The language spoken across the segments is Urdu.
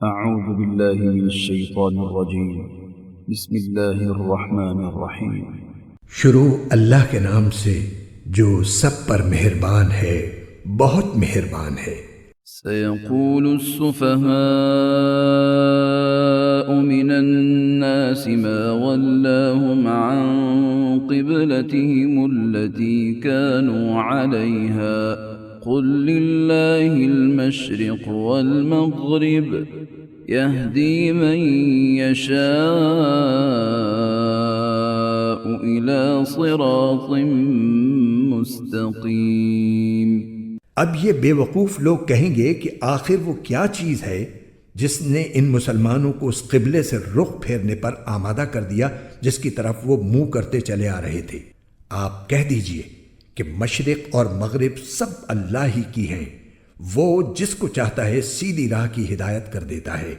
أعوذ بالله من الشيطان الرجيم بسم الله الرحمن الرحيم شروع اللہ کے نام سے جو سب پر مہربان ہے، بہت مہربان ہے۔ سيقول السفهاء من الناس ما ولاهم عن قبلتهم التي كانوا عليها قل لله المشرق والمغرب يهدي من يشاء إلى صراط مستقيم۔ اب یہ بے وقوف لوگ کہیں گے کہ آخر وہ کیا چیز ہے جس نے ان مسلمانوں کو اس قبلے سے رخ پھیرنے پر آمادہ کر دیا جس کی طرف وہ منہ کرتے چلے آ رہے تھے۔ آپ کہہ دیجئے کہ مشرق اور مغرب سب اللہ ہی کی ہیں، وہ جس کو چاہتا ہے سیدھی راہ کی ہدایت کر دیتا ہے۔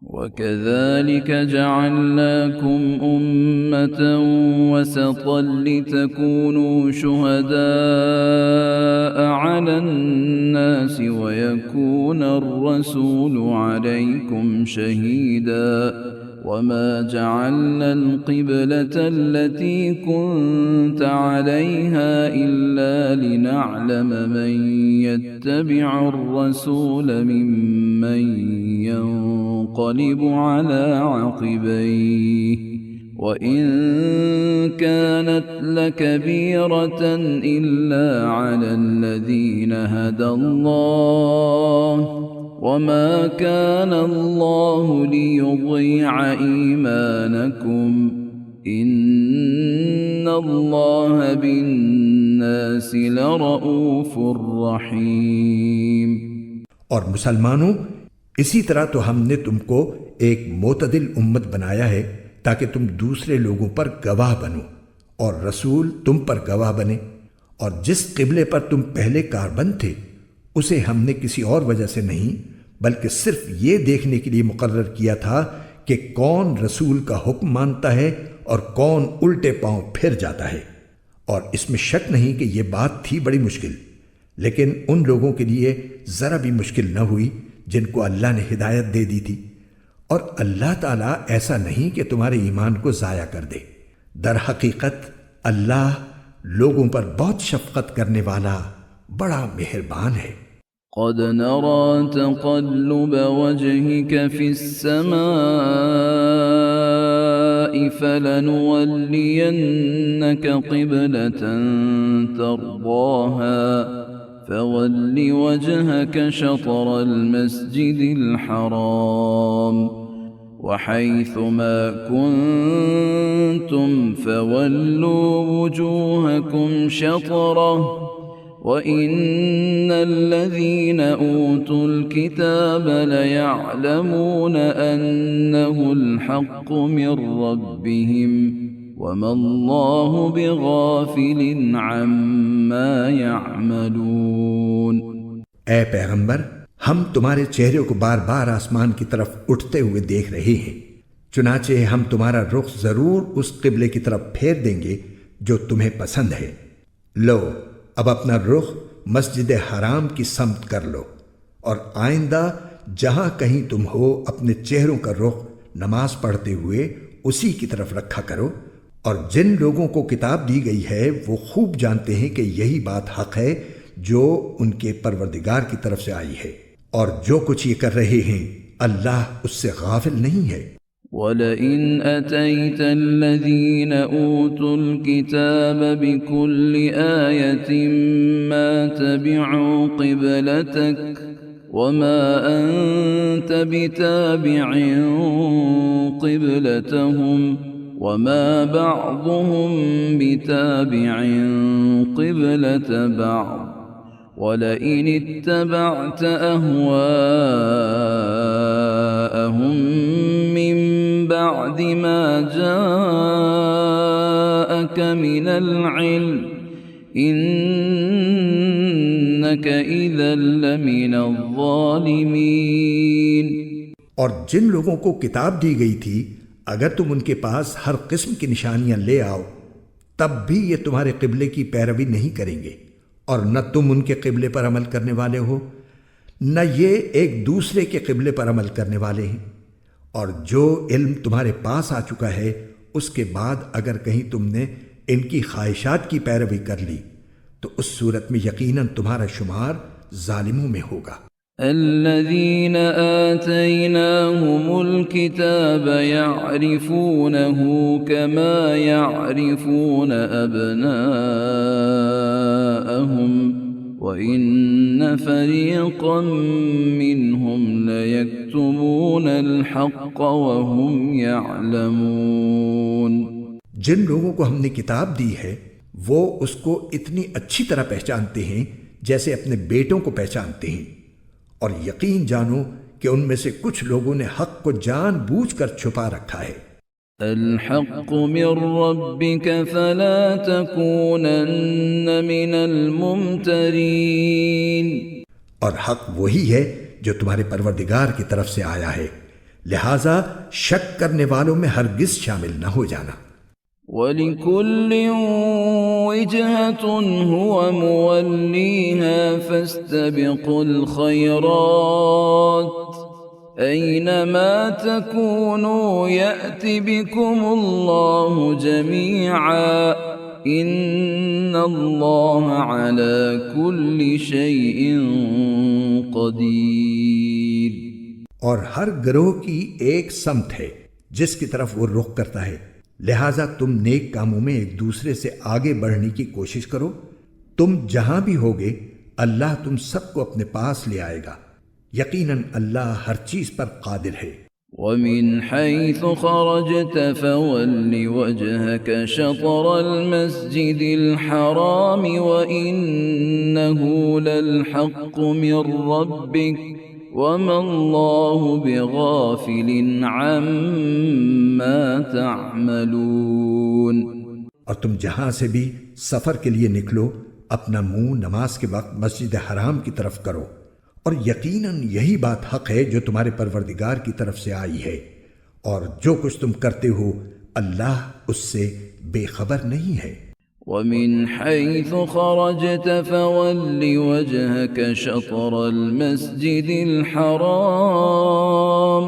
وَكَذَلِكَ جَعَلْنَاكُمْ أُمَّةً وَسَطًا لِتَكُونُوا شُهَدَاءَ عَلَى النَّاسِ وَيَكُونَ الرَّسُولُ عَلَيْكُمْ شَهِيدًا وَمَا جَعَلْنَا الْقِبْلَةَ الَّتِي كُنْتَ عَلَيْهَا إِلَّا لِنَعْلَمَ مَنْ يَتَّبِعُ الرَّسُولَ مِمَّنْ ينقلب على عقبيه وإن كانت لكبيرة إلا على الذين هدى الله وما كان الله ليضيع إيمانكم إن الله بالناس لرؤوف رحيم۔ اور مسلمانوں، اسی طرح تو ہم نے تم کو ایک معتدل امت بنایا ہے تاکہ تم دوسرے لوگوں پر گواہ بنو اور رسول تم پر گواہ بنے، اور جس قبلے پر تم پہلے کاربند تھے اسے ہم نے کسی اور وجہ سے نہیں بلکہ صرف یہ دیکھنے کے لیے مقرر کیا تھا کہ کون رسول کا حکم مانتا ہے اور کون الٹے پاؤں پھر جاتا ہے۔ اور اس میں شک نہیں کہ یہ بات تھی بڑی مشکل، لیکن ان لوگوں کے لیے ذرا بھی مشکل نہ ہوئی جن کو اللہ نے ہدایت دے دی تھی، اور اللہ تعالیٰ ایسا نہیں کہ تمہارے ایمان کو ضائع کر دے۔ در حقیقت اللہ لوگوں پر بہت شفقت کرنے والا، بڑا مہربان ہے۔ قد نرى تقلب وجهك في السماء فلنولينك قبلة ترضاها فول وجهك شطر المسجد الحرام وحيث ما كنتم فولوا وجوهكم شطره وَإِنَّ الَّذِينَ أُوتُوا الْكِتَابَ لَيَعْلَمُونَ أَنَّهُ الْحَقُّ مِنْ رَبِّهِمْ وَمَا اللَّهُ بِغَافِلٍ عَمَّا يَعْمَلُونَ۔ اے پیغمبر، ہم تمہارے چہرے کو بار بار آسمان کی طرف اٹھتے ہوئے دیکھ رہے ہیں، چنانچہ ہم تمہارا رخ ضرور اس قبلے کی طرف پھیر دیں گے جو تمہیں پسند ہے۔ لو، اب اپنا رخ مسجد حرام کی سمت کر لو، اور آئندہ جہاں کہیں تم ہو اپنے چہروں کا رخ نماز پڑھتے ہوئے اسی کی طرف رکھا کرو، اور جن لوگوں کو کتاب دی گئی ہے وہ خوب جانتے ہیں کہ یہی بات حق ہے جو ان کے پروردگار کی طرف سے آئی ہے، اور جو کچھ یہ کر رہے ہیں اللہ اس سے غافل نہیں ہے۔ وَلَئِنْ أَتَيْتَ الَّذِينَ أُوتُوا الْكِتَابَ بِكُلِّ آيَةٍ مَا تَبِعُوا قِبْلَتَكَ وَمَا أَنْتَ بِتَابِعٍ قِبْلَتَهُمْ وَمَا بَعْضُهُمْ بِتَابِعٍ قِبْلَةَ بَعْضٍ وَلَئِنِ اتَّبَعْتَ أَهْوَاءَهُمْ مِنْ بَعْدِ مَا جَاءَكَ مِنَ الْعِلْمِ إِنَّكَ إِذًا لَمِنَ الظَّالِمِينَ۔ اور جن لوگوں کو کتاب دی گئی تھی اگر تم ان کے پاس ہر قسم کی نشانیاں لے آؤ تب بھی یہ تمہارے قبلے کی پیروی نہیں کریں گے، اور نہ تم ان کے قبلے پر عمل کرنے والے ہو، نہ یہ ایک دوسرے کے قبلے پر عمل کرنے والے ہیں، اور جو علم تمہارے پاس آ چکا ہے اس کے بعد اگر کہیں تم نے ان کی خواہشات کی پیروی کر لی تو اس صورت میں یقیناً تمہارا شمار ظالموں میں ہوگا۔ الذين آتيناهم الكتاب يعرفونه كما يعرفون أبناءهم وإن فريقا منهم ليكتمون الحق وهم يعلمون۔ جن لوگوں کو ہم نے کتاب دی ہے وہ اس کو اتنی اچھی طرح پہچانتے ہیں جیسے اپنے بیٹوں کو پہچانتے ہیں، اور یقین جانو کہ ان میں سے کچھ لوگوں نے حق کو جان بوجھ کر چھپا رکھا ہے۔ الحق من ربك فلا تكونن من الممترين۔ اور حق وہی ہے جو تمہارے پروردگار کی طرف سے آیا ہے، لہذا شک کرنے والوں میں ہرگز شامل نہ ہو جانا۔ وَلِكُلٍّ وِجْهَةٌ هُوَ مُوَلِّيهَا فَاسْتَبِقُوا الْخَيْرَاتِ أَيْنَمَا تَكُونُوا يَأْتِ بِكُمُ اللَّهُ جَمِيعًا إِنَّ اللَّهَ عَلَى كُلِّ شَيْءٍ قَدِيرٌ۔ اور ہر گروہ کی ایک سمت ہے جس کی طرف وہ رخ کرتا ہے، لہٰذا تم نیک کاموں میں ایک دوسرے سے آگے بڑھنے کی کوشش کرو۔ تم جہاں بھی ہوگے اللہ تم سب کو اپنے پاس لے آئے گا، یقیناً اللہ ہر چیز پر قادر ہے۔ وَمِنْ حَيْثُ خَرَجْتَ فَوَلِّ وَجْهَكَ شَطْرَ الْمَسْجِدِ الْحَرَامِ وَإِنَّهُ لَلْحَقُّ مِنْ رَبِّكَ وَمَا اللَّهُ بِغَافِلٍ عَمَّا تَعْمَلُونَ۔ اور تم جہاں سے بھی سفر کے لیے نکلو اپنا منہ نماز کے وقت مسجد حرام کی طرف کرو، اور یقیناً یہی بات حق ہے جو تمہارے پروردگار کی طرف سے آئی ہے، اور جو کچھ تم کرتے ہو اللہ اس سے بے خبر نہیں ہے۔ وَمِنْ حَيْثُ خَرَجْتَ فَوَلِّ وَجْهَكَ شَطْرَ الْمَسْجِدِ الْحَرَامِ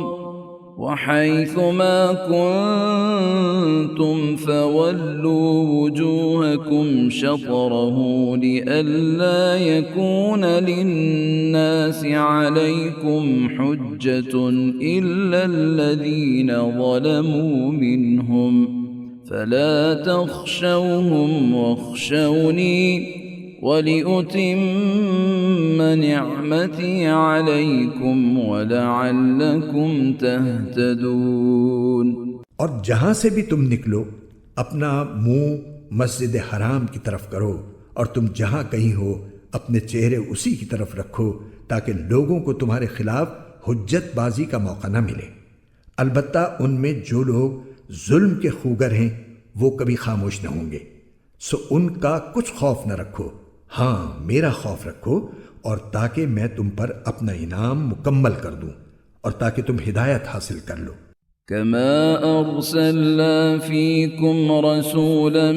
وَحَيْثُ مَا كُنْتُمْ فَوَلُّوا وُجُوهَكُمْ شَطْرَهُ لِئَلَّا يَكُونَ لِلنَّاسِ عَلَيْكُمْ حُجَّةٌ إِلَّا الَّذِينَ ظَلَمُوا مِنْهُمْ فَلَا تَخْشَوْهُمْ وَاخْشَوْنِي وَلِأُتِمَّ نِعْمَتِي عَلَيْكُمْ وَلَعَلَّكُمْ تَهْتَدُونَ۔ اور جہاں سے بھی تم نکلو اپنا منہ مسجد حرام کی طرف کرو، اور تم جہاں کہیں ہو اپنے چہرے اسی کی طرف رکھو تاکہ لوگوں کو تمہارے خلاف حجت بازی کا موقع نہ ملے۔ البتہ ان میں جو لوگ ظلم کے خوگر ہیں وہ کبھی خاموش نہ ہوں گے، سو ان کا کچھ خوف نہ رکھو، ہاں میرا خوف رکھو، اور تاکہ میں تم پر اپنا انعام مکمل کر دوں اور تاکہ تم ہدایت حاصل کر لو۔ كما أرسلنا فيكم رسولا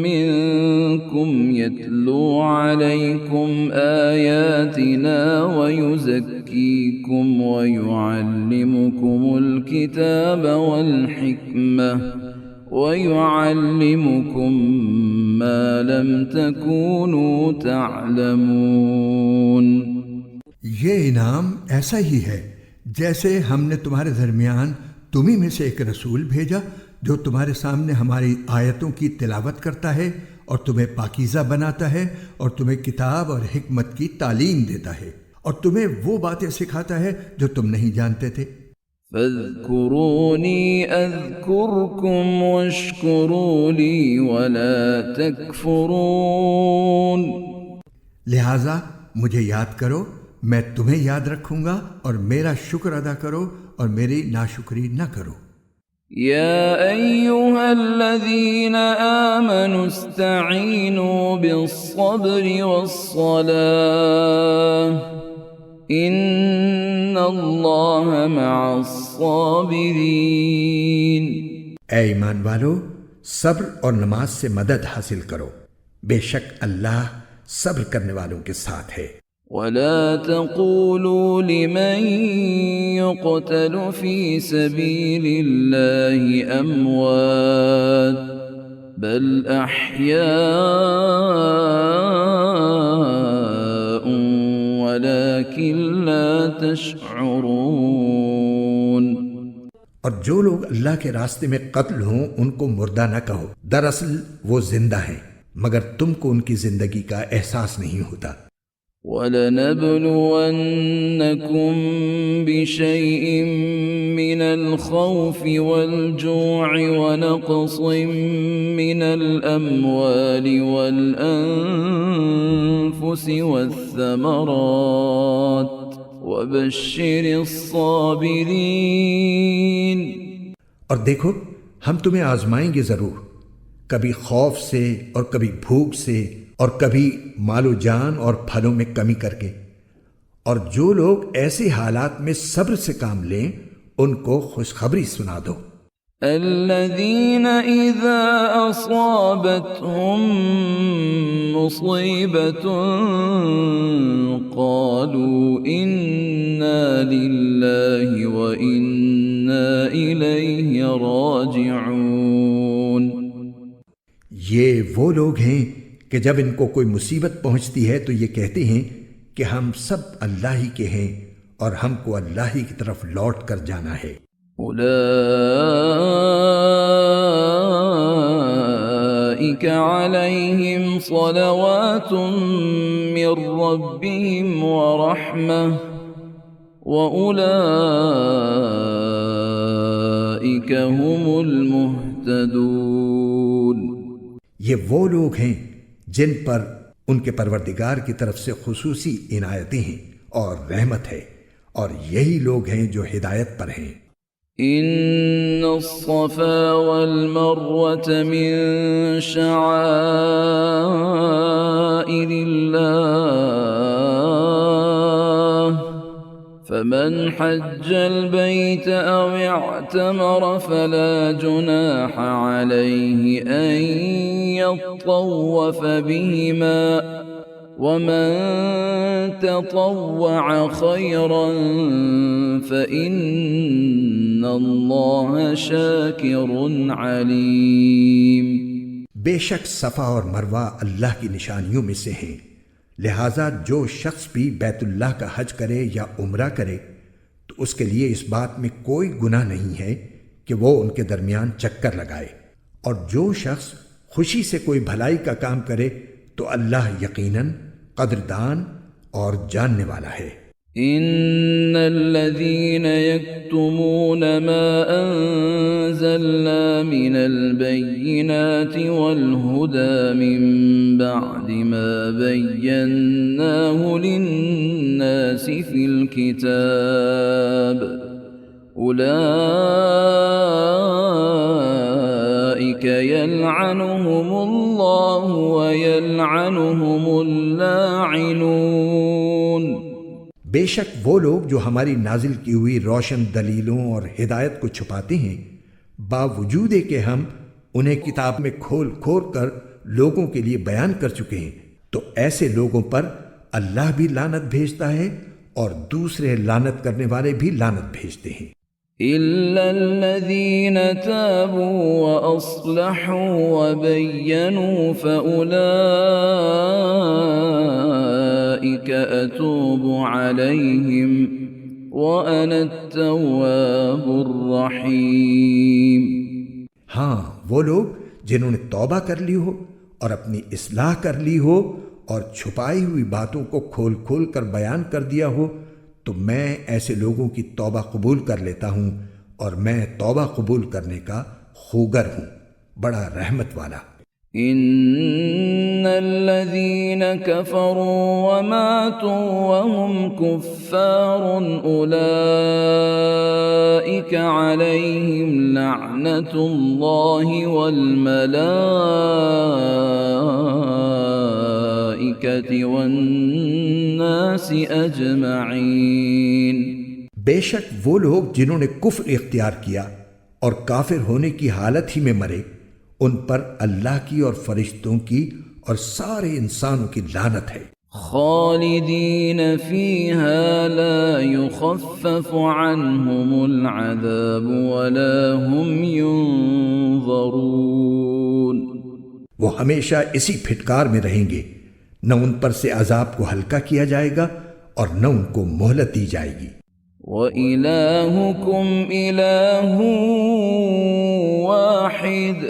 منكم يتلو عليكم آياتنا ويزكيكم ويعلمكم الكتاب والحكمة ويعلمكم ما لم تكونوا تعلمون۔ یہ انعام ایسا ہی ہے جیسے ہم نے تمہارے درمیان تمہیں میں سے ایک رسول بھیجا جو تمہارے سامنے ہماری آیتوں کی تلاوت کرتا ہے اور تمہیں پاکیزہ بناتا ہے اور تمہیں کتاب اور حکمت کی تعلیم دیتا ہے اور تمہیں وہ باتیں سکھاتا ہے جو تم نہیں جانتے تھے۔ فاذكروني أذكركم واشكروا لي ولا تكفرون۔ لہذا مجھے یاد کرو، میں تمہیں یاد رکھوں گا، اور میرا شکر ادا کرو اور میری ناشکری نہ کرو۔ يا أيها الذين آمنوا استعينوا بالصبر والصلاة إن الله مع الصابرين۔ اے ایمان والو، صبر اور نماز سے مدد حاصل کرو، بے شک اللہ صبر کرنے والوں کے ساتھ ہے۔ ولا تقولوا لمن يقتل في سبيل الله أموات بل أحياء ولكن لا تشعرون۔ اور جو لوگ اللہ کے راستے میں قتل ہوں ان کو مردہ نہ کہو، دراصل وہ زندہ ہیں مگر تم کو ان کی زندگی کا احساس نہیں ہوتا۔ وَلَنَبْلُوَنَّكُمْ بِشَيْءٍ مِّنَ الْخَوْفِ وَالْجُوعِ وَنَقْصٍ مِّنَ الْأَمْوَالِ وَالْأَنفُسِ وَالثَّمَرَاتِ وَبَشِّرِ الصَّابِرِينَ۔ اور دیکھو ہم تمہیں آزمائیں گے ضرور، کبھی خوف سے اور کبھی بھوک سے اور کبھی مال و جان اور پھلوں میں کمی کر کے، اور جو لوگ ایسے حالات میں صبر سے کام لیں ان کو خوشخبری سنا دو۔ الذين إذا أصابتهم مصيبة قالوا إنا لله وإنا إليه راجعون۔ یہ وہ لوگ ہیں کہ جب ان کو کوئی مصیبت پہنچتی ہے تو یہ کہتے ہیں کہ ہم سب اللہ ہی کے ہیں اور ہم کو اللہ ہی کی طرف لوٹ کر جانا ہے۔ أولئك عليهم صلوات من ربهم ورحمة وأولئك هم المهتدون۔ یہ وہ لوگ ہیں جن پر ان کے پروردگار کی طرف سے خصوصی عنایتیں ہیں اور رحمت ہے، اور یہی لوگ ہیں جو ہدایت پر ہیں۔ إن الصفا والمروة من شعائر الله فمن حج البيت أو اعتمر فلا جناح عليه أن يطوف بهما ومن تطوع خيرا فإن الله شاكر عليم۔ بے شک صفا اور مروہ اللہ کی نشانیوں میں سے ہیں، لہٰذا جو شخص بھی بیت اللہ کا حج کرے یا عمرہ کرے تو اس کے لیے اس بات میں کوئی گناہ نہیں ہے کہ وہ ان کے درمیان چکر لگائے، اور جو شخص خوشی سے کوئی بھلائی کا کام کرے تو اللہ یقیناً قدردان اور جاننے والا ہے۔ ان الذين يكتمون ما انزلنا من البينات والهدى من بعد ما بيناه للناس في الكتاب أولئك يلعنهم الله ويلعنهم اللاعنون۔ بے شک وہ لوگ جو ہماری نازل کی ہوئی روشن دلیلوں اور ہدایت کو چھپاتے ہیں، باوجود کہ ہم انہیں کتاب میں کھول کھول کر لوگوں کے لیے بیان کر چکے ہیں، تو ایسے لوگوں پر اللہ بھی لعنت بھیجتا ہے اور دوسرے لعنت کرنے والے بھی لعنت بھیجتے ہیں۔ إلا الذين تابوا وأصلحوا وبينوا فأولئك أتوب عليهم وأنا التواب الرحيم۔ ہاں وہ لوگ جنہوں نے توبہ کر لی ہو اور اپنی اصلاح کر لی ہو اور چھپائی ہوئی باتوں کو کھول کھول کر بیان کر دیا ہو تو میں ایسے لوگوں کی توبہ قبول کر لیتا ہوں، اور میں توبہ قبول کرنے کا خوگر ہوں، بڑا رحمت والا۔ ان الذين كفروا وماتوا وهم كفار اولئك عليهم لعنة الله والملائكة والناس اجمعين۔ بے شک وہ لوگ جنہوں نے کفر اختیار کیا اور کافر ہونے کی حالت ہی میں مرے، ان پر اللہ کی اور فرشتوں کی اور سارے انسانوں کی لعنت ہے۔ خالدين فيها لا يخفف عنهم العذاب ولا هم ينظرون۔ وہ ہمیشہ اسی پھٹکار میں رہیں گے، نہ ان پر سے عذاب کو ہلکا کیا جائے گا اور نہ ان کو مہلت دی جائے گی۔ وَإِلَٰهُكُمْ إِلَٰهٌ وَاحِدٌ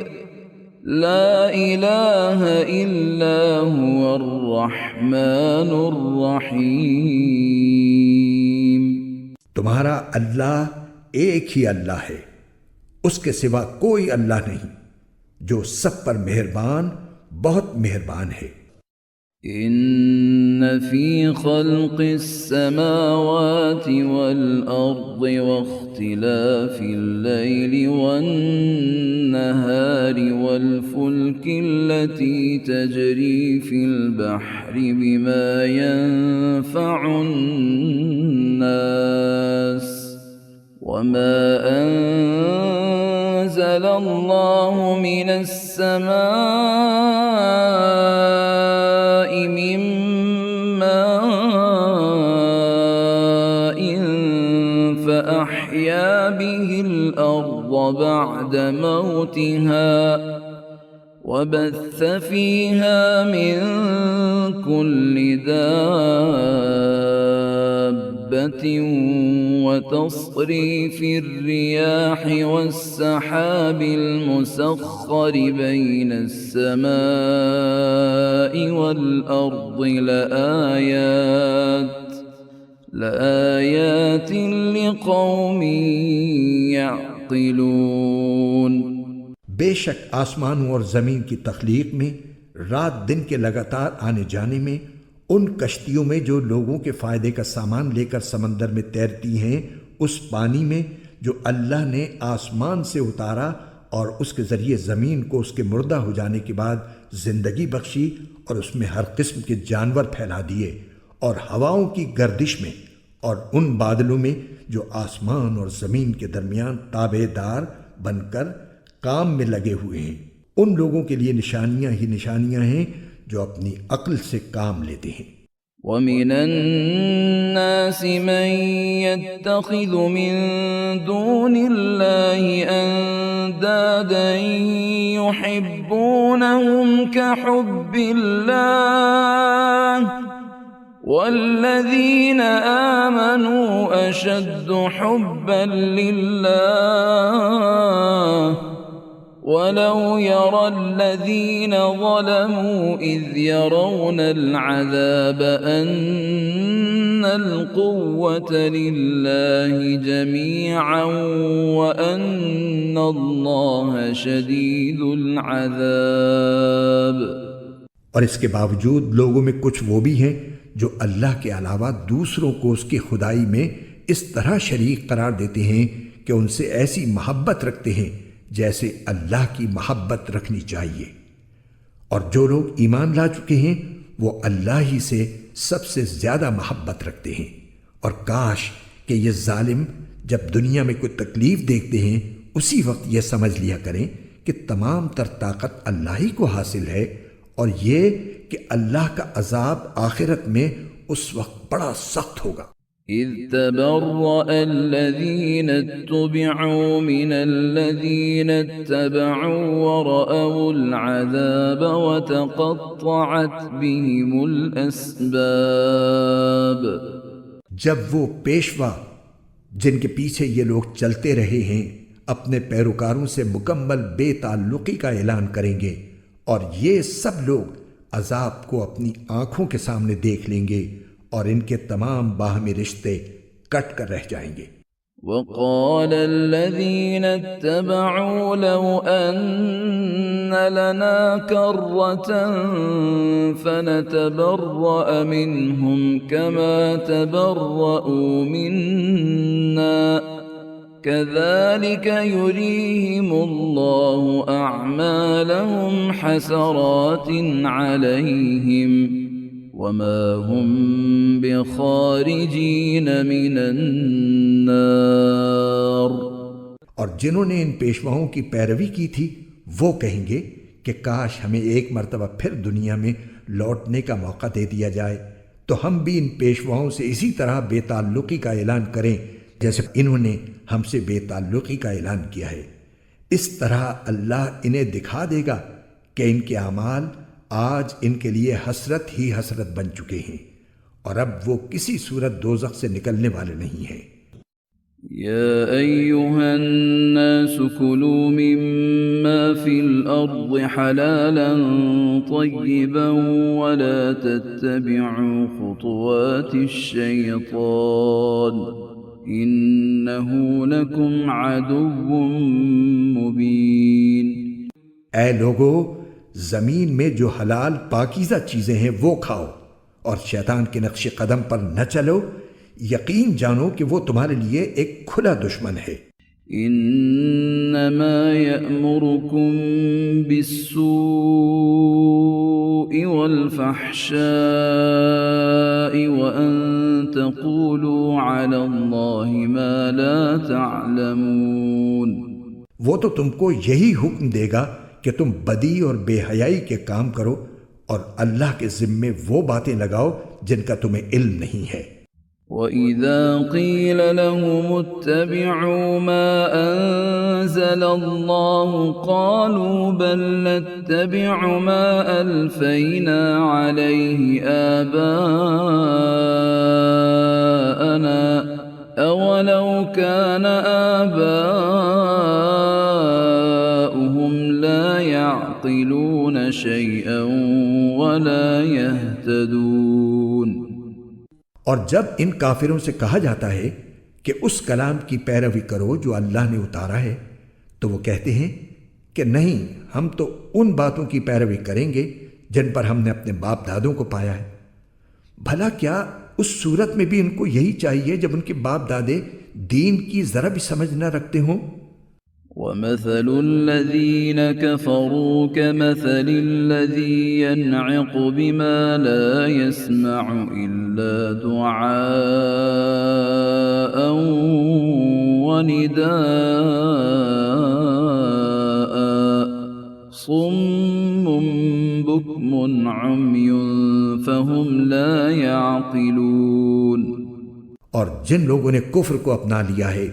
لَا إِلَٰهَ إِلَّا هُوَ الرَّحْمَٰنُ الرَّحِيمُ۔ تمہارا اللہ ایک ہی اللہ ہے، اس کے سوا کوئی اللہ نہیں، جو سب پر مہربان، بہت مہربان ہے۔ إن في خلق السماوات والأرض واختلاف الليل والنهار والفلك التي تجري في البحر بما ينفع الناس وما أنزل الله من السماء من ماء فأحيا به الأرض بعد موتها وبث فيها من كل دابة وتصريف الرياح والسحاب المسخر بين السماء والأرض لآيات لقوم يعقلون۔ بے شک آسمانوں اور زمین کی تخلیق میں، رات دن کے لگاتار آنے جانے میں، ان کشتیوں میں جو لوگوں کے فائدے کا سامان لے کر سمندر میں تیرتی ہیں، اس پانی میں جو اللہ نے آسمان سے اتارا اور اس کے ذریعے زمین کو اس کے مردہ ہو جانے کے بعد زندگی بخشی اور اس میں ہر قسم کے جانور پھیلا دیے، اور ہواؤں کی گردش میں اور ان بادلوں میں جو آسمان اور زمین کے درمیان تابع دار بن کر کام میں لگے ہوئے ہیں، ان لوگوں کے لیے نشانیاں ہی نشانیاں ہیں جو اپنی عقل سے کام لیتے ہیں۔ وَمِنَ النَّاسِ مَن يَتَّخِذُ مِن دُونِ اللَّهِ أَندَادًا يُحِبُّونَهُمْ كَحُبِّ اللَّهِ وَالَّذِينَ آمَنُوا أَشَدُّ حُبًّا لِلَّهِ وَلَوْ يَرَى الَّذِينَ ظَلَمُوا إِذْ يَرَوْنَ الْعَذَابَ أَنَّ الْقُوَّةَ لِلَّهِ جَمِيعًا وَأَنَّ اللَّهَ شَدِيدُ الْعَذَابِ۔ اور اس کے باوجود لوگوں میں کچھ وہ بھی ہیں جو اللہ کے علاوہ دوسروں کو اس کی خدائی میں اس طرح شریک قرار دیتے ہیں کہ ان سے ایسی محبت رکھتے ہیں جیسے اللہ کی محبت رکھنی چاہیے، اور جو لوگ ایمان لا چکے ہیں وہ اللہ ہی سے سب سے زیادہ محبت رکھتے ہیں۔ اور کاش کہ یہ ظالم جب دنیا میں کوئی تکلیف دیکھتے ہیں اسی وقت یہ سمجھ لیا کریں کہ تمام تر طاقت اللہ ہی کو حاصل ہے، اور یہ کہ اللہ کا عذاب آخرت میں اس وقت بڑا سخت ہوگا۔ إذ تبرأ الذين اتبعوا من الذين اتبعوا ورأوا العذاب وتقطعت بهم الأسباب۔ جب وہ پیشوا جن کے پیچھے یہ لوگ چلتے رہے ہیں اپنے پیروکاروں سے مکمل بے تعلقی کا اعلان کریں گے، اور یہ سب لوگ عذاب کو اپنی آنکھوں کے سامنے دیکھ لیں گے، اور ان کے تمام باہمی رشتے کٹ کر رہ جائیں گے۔ وقال الذين اتبعوا لو أن لنا كرة فنتبرأ منهم كما تبرأوا منا كذلك يريهم الله أعمالهم حسرات عليهم وما هم بخارجين من النار۔ اور جنہوں نے ان پیشواؤں کی پیروی کی تھی وہ کہیں گے کہ کاش ہمیں ایک مرتبہ پھر دنیا میں لوٹنے کا موقع دے دیا جائے، تو ہم بھی ان پیشواؤں سے اسی طرح بے تعلقی کا اعلان کریں جیسے انہوں نے ہم سے بے تعلقی کا اعلان کیا ہے۔ اس طرح اللہ انہیں دکھا دے گا کہ ان کے اعمال آج ان کے لیے حسرت ہی حسرت بن چکے ہیں، اور اب وہ کسی صورت دوزخ سے نکلنے والے نہیں ہیں۔ يا أيها الناس كلوا مما في الأرض حلالا طيبا ولا تتبعوا خطوات الشيطان إنه لكم عدو مبين۔ اے لوگو، زمین میں جو حلال پاکیزہ چیزیں ہیں وہ کھاؤ، اور شیطان کے نقش قدم پر نہ چلو، یقین جانو کہ وہ تمہارے لیے ایک کھلا دشمن ہے۔ انما یأمرکم بالسوء والفحشاء وان تقولوا علی اللہ ما لا تعلمون۔ وہ تو تم کو یہی حکم دے گا کہ تم بدی اور بے حیائی کے کام کرو اور اللہ کے ذمے وہ باتیں لگاؤ جن کا تمہیں علم نہیں ہے۔ وَإِذَا قِيلَ لَهُمُ اتَّبِعُوا مَا أَنزَلَ اللَّهُ قَالُوا بَلْ نَتَّبِعُ مَا أَلْفَيْنَا عَلَيْهِ آبَاءَنَا أَوَلَوْ كَانَ آبَاؤُهُمْ لَا يَعْقِلُونَ شَيْئًا وَلَا يَهْتَدُونَ۔ اور جب ان کافروں سے کہا جاتا ہے کہ اس کلام کی پیروی کرو جو اللہ نے اتارا ہے، تو وہ کہتے ہیں کہ نہیں، ہم تو ان باتوں کی پیروی کریں گے جن پر ہم نے اپنے باپ دادوں کو پایا ہے۔ بھلا کیا اس صورت میں بھی ان کو یہی چاہیے جب ان کے باپ دادے دین کی ذرا بھی سمجھ نہ رکھتے ہوں؟ وَمَثَلُ الَّذِينَ كَفَرُوا كَمَثَلِ الَّذِي يَنْعِقُ بِمَا لَا يَسْمَعُ إِلَّا دُعَاءً وَنِدَاءً صُمٌّ بُكْمٌ عُمْيٌ فَهُمْ لَا يَعْقِلُونَ۔ اور جن لوگوں نے کفر کو اپنا لیا ہے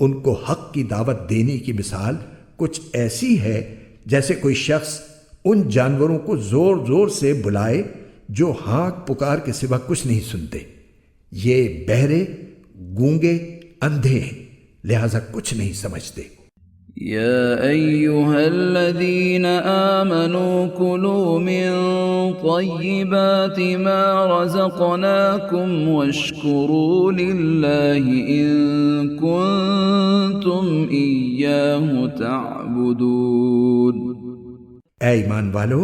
ان کو حق کی دعوت دینے کی مثال کچھ ایسی ہے جیسے کوئی شخص ان جانوروں کو زور زور سے بلائے جو ہانک پکار کے سوا کچھ نہیں سنتے۔ یہ بہرے، گونگے، اندھے ہیں، لہذا کچھ نہیں سمجھتے۔ یا ایہا الذین آمنوا کلوا من طیبات ما رزقناکم واشکروا للہ ان کنتم ایاہ تعبدون۔ اے ایمان والو،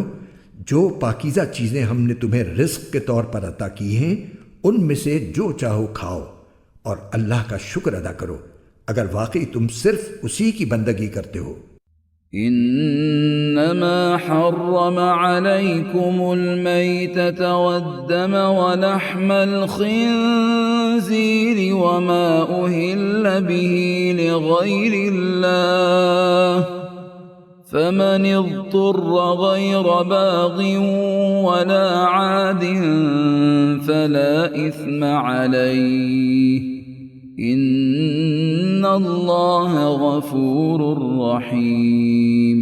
جو پاکیزہ چیزیں ہم نے تمہیں رزق کے طور پر عطا کی ہیں ان میں سے جو چاہو کھاؤ اور اللہ کا شکر ادا کرو اگر واقعی تم صرف اسی کی بندگی کرتے ہو۔ انما حرم علیکم المیتۃ والدم ولحم الخنزیر وما اہل به لغیر اللہ فمن اضطر غیر باغ ولا عاد فلا اثم علیہ ان اللہ غفور رحیم۔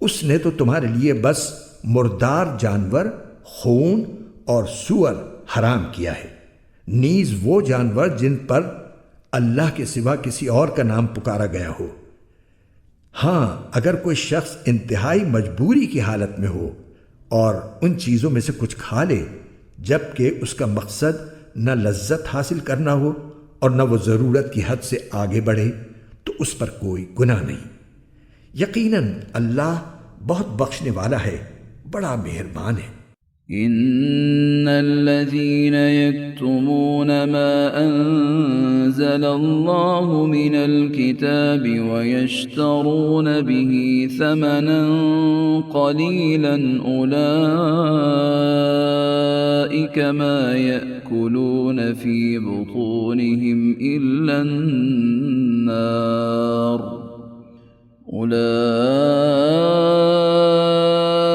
اس نے تو تمہارے لیے بس مردار جانور، خون اور سور حرام کیا ہے، نیز وہ جانور جن پر اللہ کے سوا کسی اور کا نام پکارا گیا ہو۔ ہاں، اگر کوئی شخص انتہائی مجبوری کی حالت میں ہو اور ان چیزوں میں سے کچھ کھا لے جبکہ اس کا مقصد نہ لذت حاصل کرنا ہو اور نہ وہ ضرورت کی حد سے آگے بڑھے تو اس پر کوئی گناہ نہیں۔ یقیناً اللہ بہت بخشنے والا ہے، بڑا مہربان ہے۔ ان الذين يكتمون ما انزل الله من الكتاب ويشترون به ثمنا قليلا اولئك ما يأكلون في بطونهم الا النار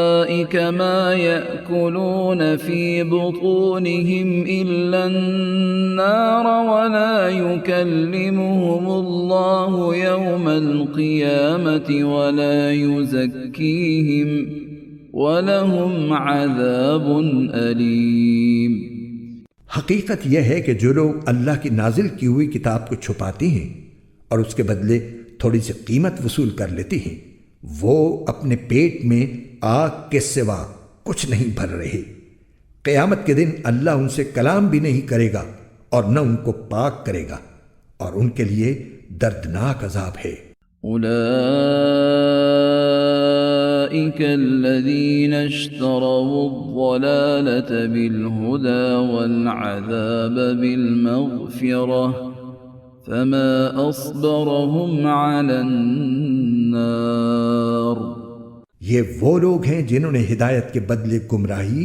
أولئك ما يأكلون في بطونهم إلا النار ولا يكلمهم الله يوم القيامة ولا يزكيهم وَلَهُمْ عَذَابٌ أَلِيمٌ۔ حقیقت یہ ہے کہ جو لوگ اللہ کی نازل کی ہوئی کتاب کو چھپاتے ہیں اور اس کے بدلے تھوڑی سی قیمت وصول کر لیتے ہیں، وہ اپنے پیٹ میں آگ کے سوا کچھ نہیں بھر رہے۔ قیامت کے دن اللہ ان سے کلام بھی نہیں کرے گا اور نہ ان کو پاک کرے گا، اور ان کے لیے دردناک عذاب ہے۔ أولئك الذين اشتروا الضلالة بالهدى والعذاب بالمغفرة فما أصبرهم على النار۔ یہ وہ لوگ ہیں جنہوں نے ہدایت کے بدلے گمراہی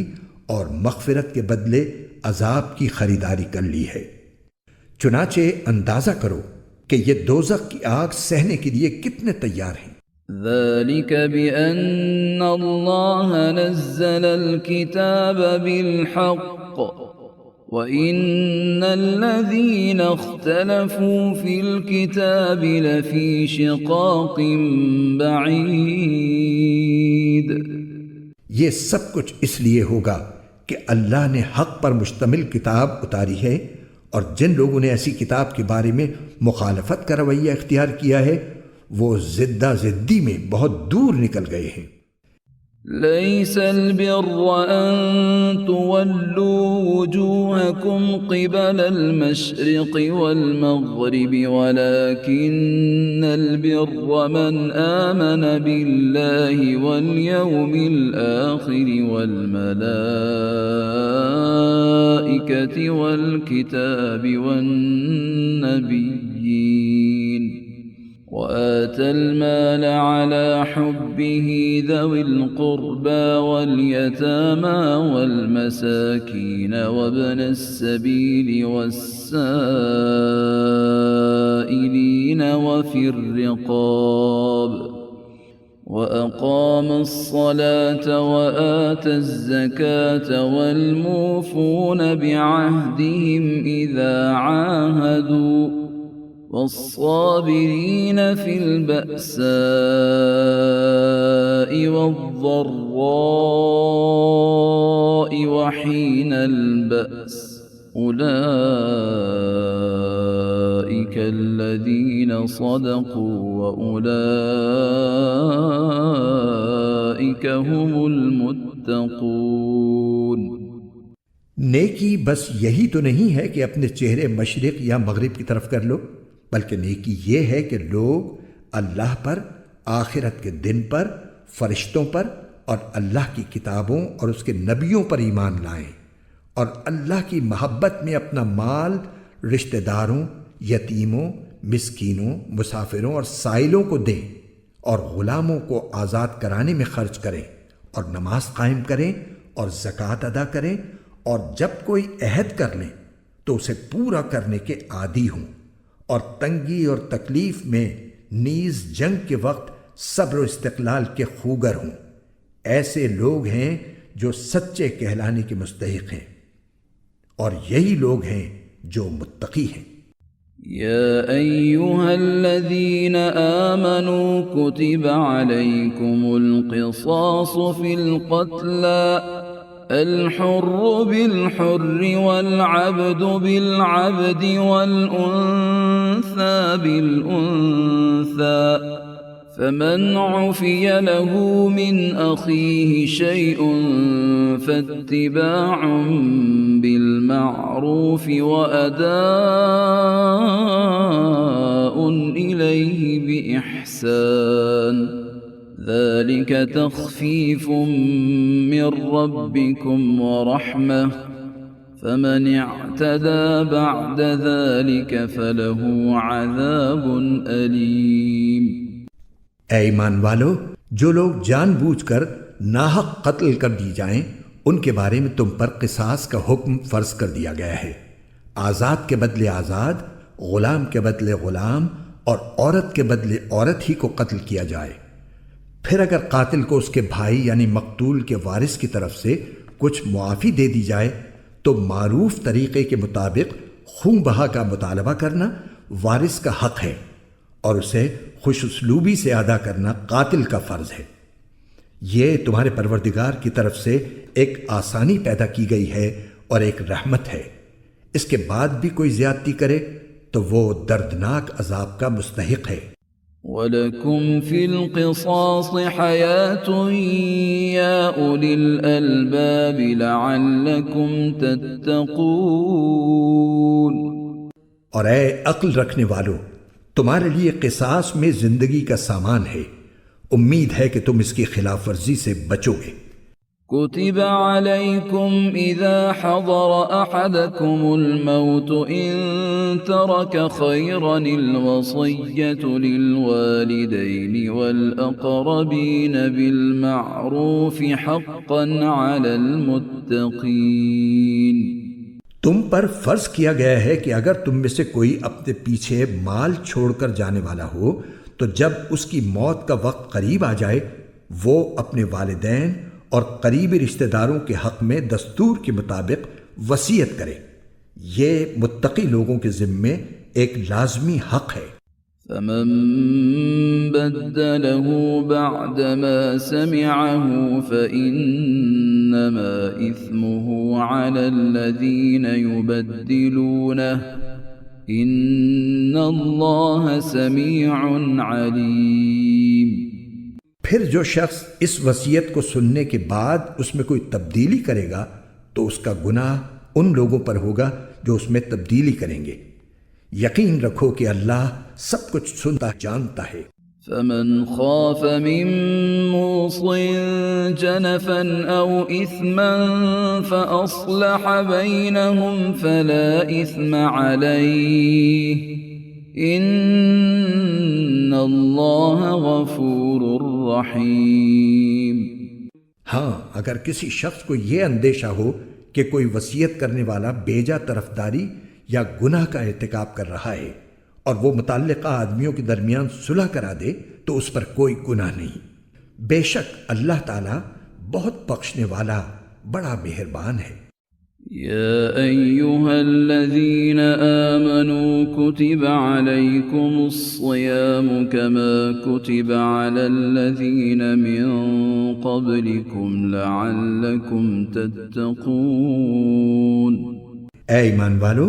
اور مغفرت کے بدلے عذاب کی خریداری کر لی ہے۔ چنانچہ اندازہ کرو کہ یہ دوزخ کی آگ سہنے کے لیے کتنے تیار ہیں۔ ذلك بأن الله نزل الكتاب بالحق وإن الذين اختلفوا في الكتاب لفي شقاق بعيد۔ یہ سب کچھ اس لیے ہوگا کہ اللہ نے حق پر مشتمل کتاب اتاری ہے، اور جن لوگوں نے ایسی کتاب کے بارے میں مخالفت کا رویہ اختیار کیا ہے وہ زدہ زدی میں بہت دور نکل گئے ہیں۔ ليس البر أن تولوا وجوهكم قبل المشرق والمغرب ولكن البر من آمن بالله واليوم الآخر والملائكة والكتاب والنبيين وآتى المال على حبه ذوي القربى واليتامى والمساكين وابن السبيل والسائلين وفي الرقاب وأقام الصلاة وآتى الزكاة والموفون بعهدهم إذا عاهدوا والصابرين في البأساء والضراء وحين البأس أولئك الذين صدقوا وأولئك هم المتقون۔ نیکی بس یہی تو نہیں ہے کہ اپنے چہرے مشرق یا مغرب کی طرف کر لو، بلکہ نیکی یہ ہے کہ لوگ اللہ پر، آخرت کے دن پر، فرشتوں پر اور اللہ کی کتابوں اور اس کے نبیوں پر ایمان لائیں، اور اللہ کی محبت میں اپنا مال رشتہ داروں، یتیموں، مسکینوں، مسافروں اور سائلوں کو دیں، اور غلاموں کو آزاد کرانے میں خرچ کریں، اور نماز قائم کریں اور زکوٰۃ ادا کریں، اور جب کوئی عہد کر لیں تو اسے پورا کرنے کے عادی ہوں، اور تنگی اور تکلیف میں نیز جنگ کے وقت صبر و استقلال کے خوگر ہوں۔ ایسے لوگ ہیں جو سچے کہلانے کے مستحق ہیں، اور یہی لوگ ہیں جو متقی ہیں۔ يا أيها الذين آمنوا كتب عليكم القصاص في القتلى الحر بالحر والعبد بالعبد والأنثى بالأنثى فمن عفي له من أخيه شيء فاتباع بالمعروف وأداء إليه بإحسان ذلك تخفيف من ربكم ورحمة فمن اعتدى بعد ذلك فله عذاب أليم۔ اے ایمان والو، جو لوگ جان بوجھ کر ناحق قتل کر دی جائیں ان کے بارے میں تم پر قصاص کا حکم فرض کر دیا گیا ہے۔ آزاد کے بدلے آزاد، غلام کے بدلے غلام اور عورت کے بدلے عورت ہی کو قتل کیا جائے۔ پھر اگر قاتل کو اس کے بھائی یعنی مقتول کے وارث کی طرف سے کچھ معافی دے دی جائے تو معروف طریقے کے مطابق خون بہا کا مطالبہ کرنا وارث کا حق ہے، اور اسے خوش اسلوبی سے ادا کرنا قاتل کا فرض ہے۔ یہ تمہارے پروردگار کی طرف سے ایک آسانی پیدا کی گئی ہے اور ایک رحمت ہے۔ اس کے بعد بھی کوئی زیادتی کرے تو وہ دردناک عذاب کا مستحق ہے۔ وَلَكُمْ فِي الْقِصَاصِ حَيَاةٌ يَا أُولِي الْأَلْبَابِ لَعَلَّكُمْ تَتَّقُونَ۔ اور اے عقل رکھنے والو، تمہارے لیے قصاص میں زندگی کا سامان ہے، امید ہے کہ تم اس کی خلاف ورزی سے بچو گے۔ كتب عليكم إذا حضر أحدكم الموت إن ترك خيرا الوصية للوالدين والأقربين بالمعروف حقا على المتقين۔ تم پر فرض کیا گیا ہے کہ اگر تم میں سے کوئی اپنے پیچھے مال چھوڑ کر جانے والا ہو تو جب اس کی موت کا وقت قریب آ جائے وہ اپنے والدین اور قریبی رشتہ داروں کے حق میں دستور کے مطابق وصیت کرے۔ یہ متقی لوگوں کے ذمے ایک لازمی حق ہے۔ فمن بدله بعدما سمعه فإنما إثمه على الذين يبدلونه إن الله سميع عليم۔ پھر جو شخص اس وصیت کو سننے کے بعد اس میں کوئی تبدیلی کرے گا تو اس کا گناہ ان لوگوں پر ہوگا جو اس میں تبدیلی کریں گے۔ یقین رکھو کہ اللہ سب کچھ سنتا جانتا ہے۔ فمن خاف من موص جنفا أو إثما فأصلح بينهم فلا إثم عليه ان اللہ غفور رحیم۔ ہاں، اگر کسی شخص کو یہ اندیشہ ہو کہ کوئی وصیت کرنے والا بیجا طرفداری یا گناہ کا ارتکاب کر رہا ہے اور وہ متعلقہ آدمیوں کے درمیان صلح کرا دے تو اس پر کوئی گناہ نہیں۔ بے شک اللہ تعالی بہت بخشنے والا بڑا مہربان ہے۔ يا أيها الذين آمنوا كتب عليكم الصيام كما كتب على الذين من قبلكم لعلكم تتقون۔ اے ایمان والو،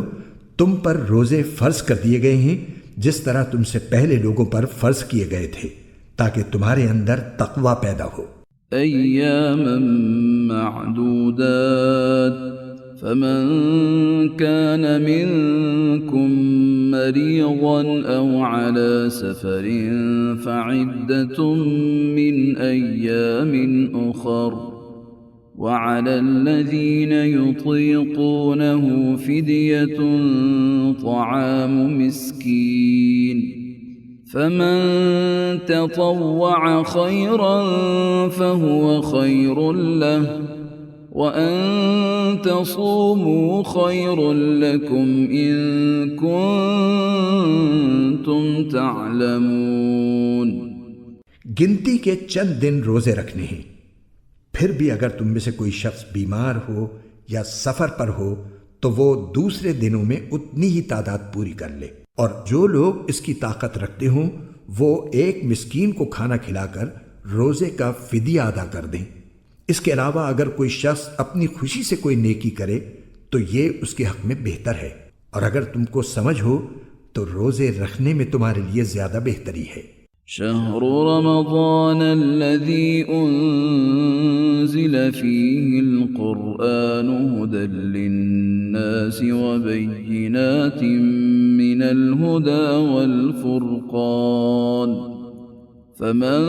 تم پر روزے فرض کر دیے گئے ہیں جس طرح تم سے پہلے لوگوں پر فرض کیے گئے تھے تاکہ تمہارے اندر تقوی پیدا ہو۔ أياما معدودات فمن كان منكم مريضا أو على سفر فعدة من أيام أخر وعلى الذين يطيقونه فدية طعام مسكين فمن تطوع خيرا فهو خير له وَأَن تَصُومُوا خَيْرٌ لَكُمْ إِن كُنتُمْ تَعْلَمُونَ۔ گنتی کے چند دن روزے رکھنے ہیں، پھر بھی اگر تم میں سے کوئی شخص بیمار ہو یا سفر پر ہو تو وہ دوسرے دنوں میں اتنی ہی تعداد پوری کر لے، اور جو لوگ اس کی طاقت رکھتے ہوں وہ ایک مسکین کو کھانا کھلا کر روزے کا فدیہ ادا کر دیں۔ اس کے علاوہ اگر کوئی شخص اپنی خوشی سے کوئی نیکی کرے تو یہ اس کے حق میں بہتر ہے، اور اگر تم کو سمجھ ہو تو روزے رکھنے میں تمہارے لیے زیادہ بہتری ہے۔ شہر رمضان الذي انزل فيه القرآن هدى للناس وبينات من الهدى والفرقان فمن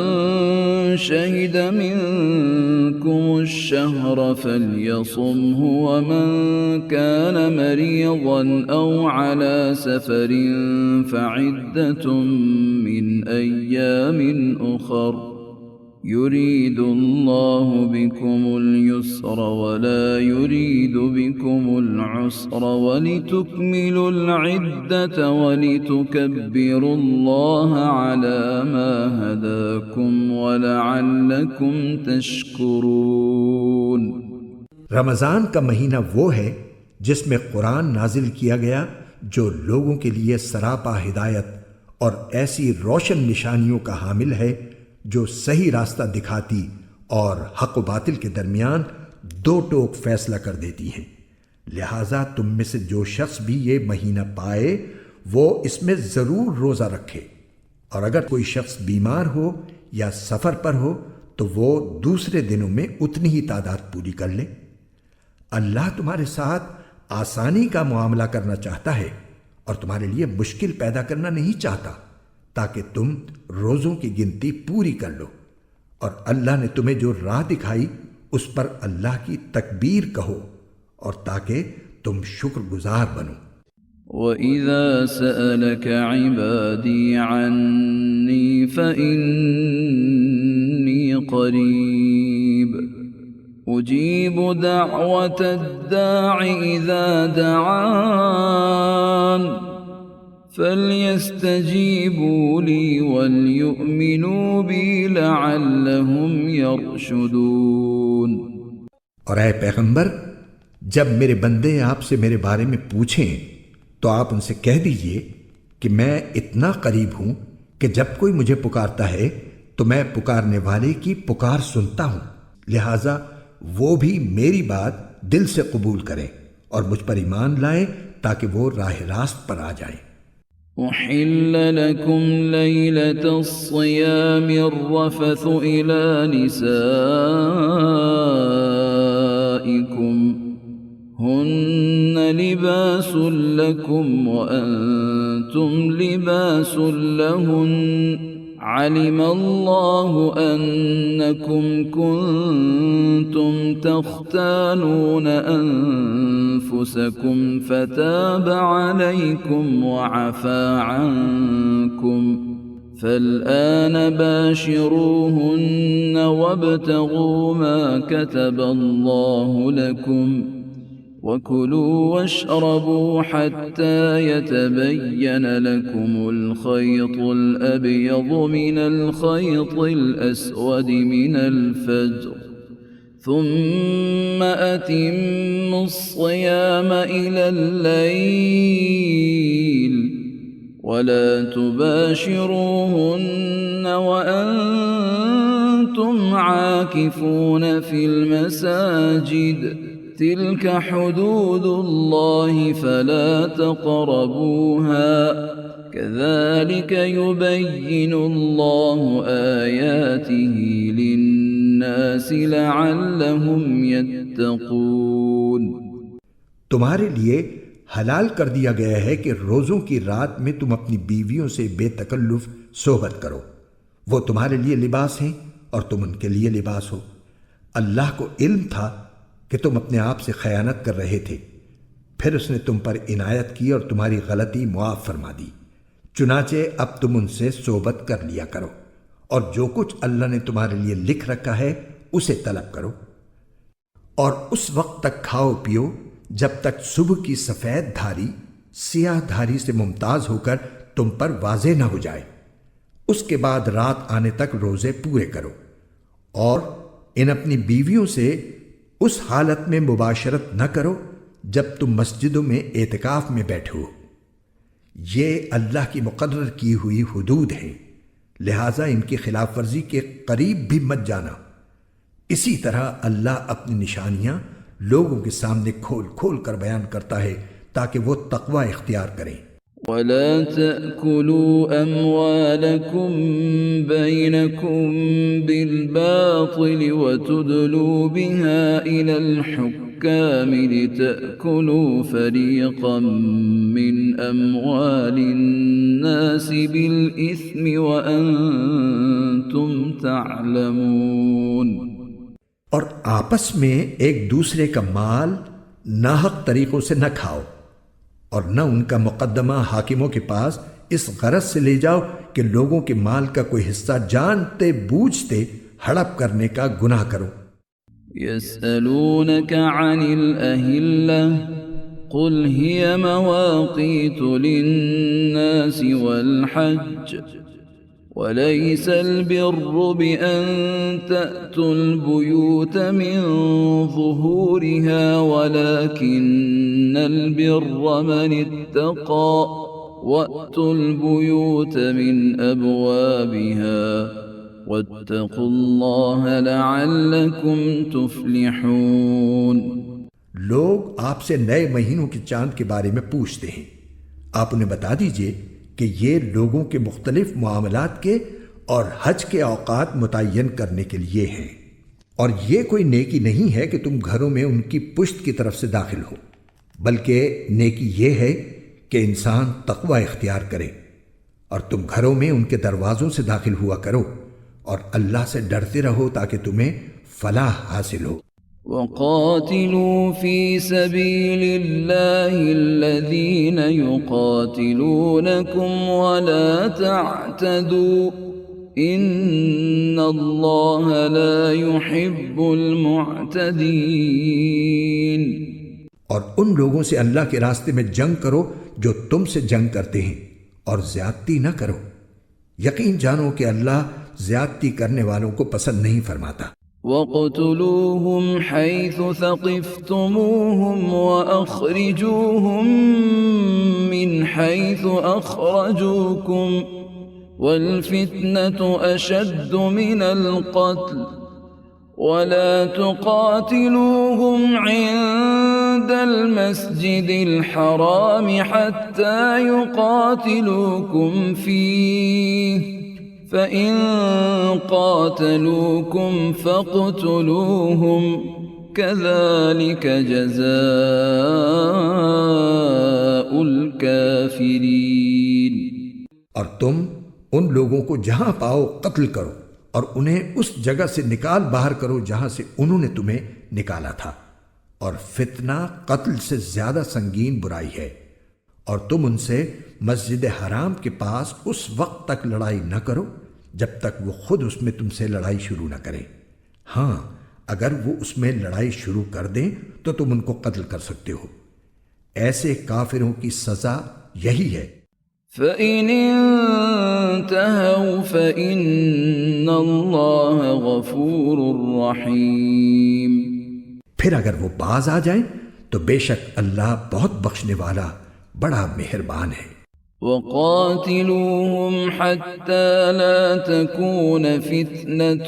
شهد منكم الشهر فليصمه ومن كان مريضا أو على سفر فعدة من أيام أخر يريد الله بكم اليسر ولا يريد بكم العسر ولتكملوا العدة ولتكبروا الله على ما هداكم ولعلكم تشكرون۔ رمضان کا مہینہ وہ ہے جس میں قرآن نازل کیا گیا، جو لوگوں کے لیے سراپا ہدایت اور ایسی روشن نشانیوں کا حامل ہے جو صحیح راستہ دکھاتی اور حق و باطل کے درمیان دو ٹوک فیصلہ کر دیتی ہیں۔ لہٰذا تم میں سے جو شخص بھی یہ مہینہ پائے وہ اس میں ضرور روزہ رکھے، اور اگر کوئی شخص بیمار ہو یا سفر پر ہو تو وہ دوسرے دنوں میں اتنی ہی تعداد پوری کر لے۔ اللہ تمہارے ساتھ آسانی کا معاملہ کرنا چاہتا ہے اور تمہارے لیے مشکل پیدا کرنا نہیں چاہتا، تاکہ تم روزوں کی گنتی پوری کر لو، اور اللہ نے تمہیں جو راہ دکھائی اس پر اللہ کی تکبیر کہو، اور تاکہ تم شکر گزار بنو۔ وَإِذَا سَأَلَكَ عِبَادِي عَنِّي فَإِنِّي قَرِيبٌ أُجِيبُ دَعْوَةَ الدَّاعِ إِذَا دَعَانِ فَلْيَسْتَجِيبُوا لِي وَلْيُؤْمِنُوا بِي لَعَلَّهُمْ يَرْشُدُونَ۔ اور اے پیغمبر، جب میرے بندے آپ سے میرے بارے میں پوچھیں تو آپ ان سے کہہ دیجئے کہ میں اتنا قریب ہوں کہ جب کوئی مجھے پکارتا ہے تو میں پکارنے والے کی پکار سنتا ہوں، لہٰذا وہ بھی میری بات دل سے قبول کریں اور مجھ پر ایمان لائیں تاکہ وہ راہ راست پر آ جائیں۔ أحل لكم ليلة الصيام الرفث إلى نسائكم هن لباس لكم وأنتم لباس لهن علم الله أنكم كنتم تختانون أنفسكم فتاب عليكم وعفى عنكم فالآن باشروهن وابتغوا ما كتب الله لكم وَكُلُوا وَاشْرَبُوا حَتَّى يَتَبَيَّنَ لَكُمُ الْخَيْطُ الْأَبْيَضُ مِنَ الْخَيْطِ الْأَسْوَدِ مِنَ الْفَجْرِ ثُمَّ أَتِمُّوا الصِّيَامَ إِلَى اللَّيْلِ وَلَا تُبَاشِرُوهُنَّ وَأَنْتُمْ عَاكِفُونَ فِي الْمَسَاجِدِ تلك حدود الله فلا تقربوها كذلك يبين الله آياته للناس لعلهم يتقون۔ تمہارے لیے حلال کر دیا گیا ہے کہ روزوں کی رات میں تم اپنی بیویوں سے بے تکلف صحبت کرو، وہ تمہارے لیے لباس ہیں اور تم ان کے لیے لباس ہو۔ اللہ کو علم تھا کہ تم اپنے آپ سے خیانت کر رہے تھے، پھر اس نے تم پر عنایت کی اور تمہاری غلطی معاف فرما دی، چنانچہ اب تم ان سے صحبت کر لیا کرو، اور جو کچھ اللہ نے تمہارے لیے لکھ رکھا ہے اسے طلب کرو، اور اس وقت تک کھاؤ پیو جب تک صبح کی سفید دھاری سیاہ دھاری سے ممتاز ہو کر تم پر واضح نہ ہو جائے، اس کے بعد رات آنے تک روزے پورے کرو، اور ان اپنی بیویوں سے اس حالت میں مباشرت نہ کرو جب تم مسجدوں میں اعتکاف میں بیٹھے ہو، یہ اللہ کی مقرر کی ہوئی حدود ہیں، لہٰذا ان کی خلاف ورزی کے قریب بھی مت جانا۔ اسی طرح اللہ اپنی نشانیاں لوگوں کے سامنے کھول کھول کر بیان کرتا ہے تاکہ وہ تقوی اختیار کریں۔ وَلَا تَأْكُلُوا أَمْوَالَكُمْ بَيْنَكُمْ بِالْبَاطِلِ وَتُدْلُوا بِهَا إِلَى الْحُكَّامِ لِتَأْكُلُوا فَرِيقًا مِّنْ أَمْوَالِ النَّاسِ بِالْإِثْمِ وَأَنْتُمْ تَعْلَمُونَ۔ اور آپس میں ایک دوسرے کا مال ناحق طریقوں سے نہ کھاؤ، اور نہ ان کا مقدمہ حاکموں کے پاس اس غرض سے لے جاؤ کہ لوگوں کے مال کا کوئی حصہ جانتے بوجھتے ہڑپ کرنے کا گناہ کرو۔ يسألونك عن الأهلة قل هي مواقيت للناس والحج وليس البر بأن تأتوا البيوت من ظهورها ولكن البر من اتقى وأتوا البيوت من أبوابها واتقوا الله لعلكم تفلحون۔ لوگ آپ سے نئے مہینوں کے چاند کے بارے میں پوچھتے ہیں، آپ انہیں بتا دیجئے کہ یہ لوگوں کے مختلف معاملات کے اور حج کے اوقات متعین کرنے کے لیے ہیں، اور یہ کوئی نیکی نہیں ہے کہ تم گھروں میں ان کی پشت کی طرف سے داخل ہو، بلکہ نیکی یہ ہے کہ انسان تقوی اختیار کرے، اور تم گھروں میں ان کے دروازوں سے داخل ہوا کرو اور اللہ سے ڈرتے رہو تاکہ تمہیں فلاح حاصل ہو۔ وقاتلوا في سبيل الله الذين يقاتلونكم ولا تعتدوا إن الله لا يحب المعتدين۔ اور ان لوگوں سے اللہ کے راستے میں جنگ کرو جو تم سے جنگ کرتے ہیں، اور زیادتی نہ کرو، یقین جانو کہ اللہ زیادتی کرنے والوں کو پسند نہیں فرماتا۔ وَاقْتُلُوهُمْ حَيْثُ ثَقِفْتُمُوهُمْ وَأَخْرِجُوهُمْ مِنْ حَيْثُ أَخْرَجُوكُمْ وَالْفِتْنَةُ أَشَدُّ مِنَ الْقَتْلِ وَلَا تُقَاتِلُوهُمْ عِندَ الْمَسْجِدِ الْحَرَامِ حَتَّى يُقَاتِلُوكُمْ فِيهِ فَإِن قَاتَلُوكُمْ فَاقْتُلُوهُمْ كَذَلِكَ جَزَاءُ الْكَافِرِينَ۔ اور تم ان لوگوں کو جہاں پاؤ قتل کرو اور انہیں اس جگہ سے نکال باہر کرو جہاں سے انہوں نے تمہیں نکالا تھا، اور فتنہ قتل سے زیادہ سنگین برائی ہے، اور تم ان سے مسجد حرام کے پاس اس وقت تک لڑائی نہ کرو جب تک وہ خود اس میں تم سے لڑائی شروع نہ کریں۔ ہاں، اگر وہ اس میں لڑائی شروع کر دیں تو تم ان کو قتل کر سکتے ہو۔ ایسے کافروں کی سزا یہی ہے۔ فَإِنِ انتهوا فَإِنَّ اللَّهَ غَفُورٌ رَحِيمٌ۔ پھر اگر وہ باز آ جائیں تو بے شک اللہ بہت بخشنے والا بڑا مہربان ہے۔ وَقَاتِلُوهُمْ حَتَّى لَا تَكُونَ فِتْنَةٌ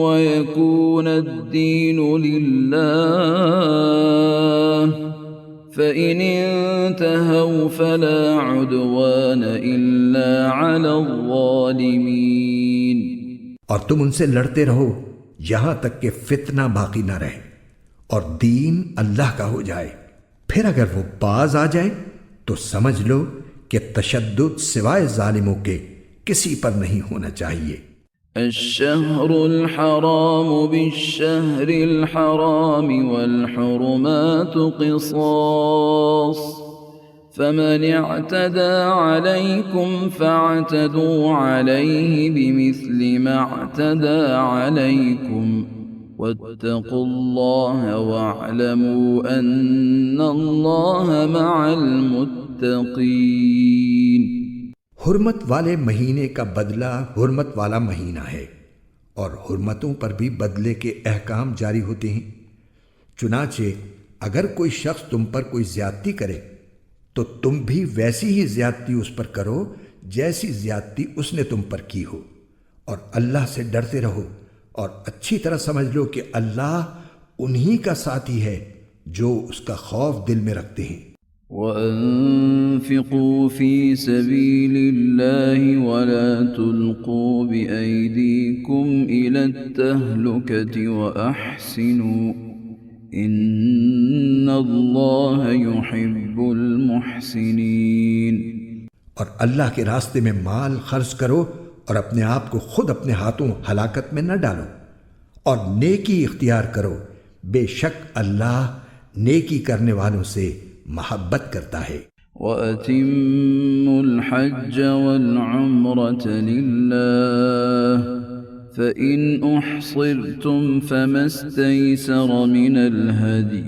وَيَكُونَ الدِّينُ لِلَّهِ فَإِنِ انتهوا فَلَا عُدْوَانَ إِلَّا عَلَى الظَّالِمِينَ۔ اور تم ان سے لڑتے رہو یہاں تک کہ فتنہ باقی نہ رہے اور دین اللہ کا ہو جائے۔ پھر اگر وہ باز آ جائیں تو سمجھ لو کہ تشدد سوائے ظالموں کے کسی پر نہیں ہونا چاہیے۔ الشهر الحرام بالشهر الحرام والحرمات قصاص فمن اعتدى عليكم فاعتدوا عليه بمثل ما اعتدى عليكم واتقوا الله واعلموا أن الله مع المتقين۔ حرمت والے مہینے کا بدلہ حرمت والا مہینہ ہے، اور حرمتوں پر بھی بدلے کے احکام جاری ہوتے ہیں۔ چنانچہ اگر کوئی شخص تم پر کوئی زیادتی کرے تو تم بھی ویسی ہی زیادتی اس پر کرو جیسی زیادتی اس نے تم پر کی ہو، اور اللہ سے ڈرتے رہو، اور اچھی طرح سمجھ لو کہ اللہ انہی کا ساتھی ہے جو اس کا خوف دل میں رکھتے ہیں۔ وَأَنفِقُوا فِي سَبِيلِ اللَّهِ وَلَا تُلْقُوا بِأَيْدِيكُمْ إِلَى التَّهْلُكَةِ وَأَحْسِنُوا إِنَّ اللَّهَ يُحِبُّ الْمُحْسِنِينَ۔ اور اللہ کے راستے میں مال خرچ کرو اور اپنے آپ کو خود اپنے ہاتھوں ہلاکت میں نہ ڈالو، اور نیکی اختیار کرو، بے شک اللہ نیکی کرنے والوں سے محبت کرتا ہے۔ وَأَتِمُّوا الْحَجَّ وَالْعُمْرَةَ لِلَّهِ فَإِنْ أُحْصِرْتُمْ فَمَا اسْتَيْسَرَ مِنَ الْهَدْيِ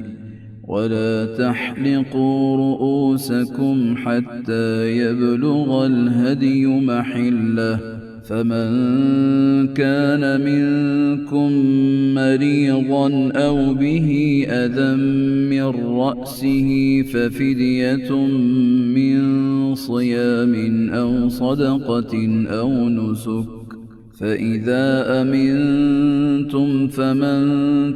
وَلَا تَحْلِقُوا رُؤُوسَكُمْ حَتَّى يَبْلُغَ الْهَدْيُ مَحِلَّهُ فمن كان منكم مريضا أو به أذى من رأسه ففدية من صيام أو صدقة أو نسك فإذا أمنتم فمن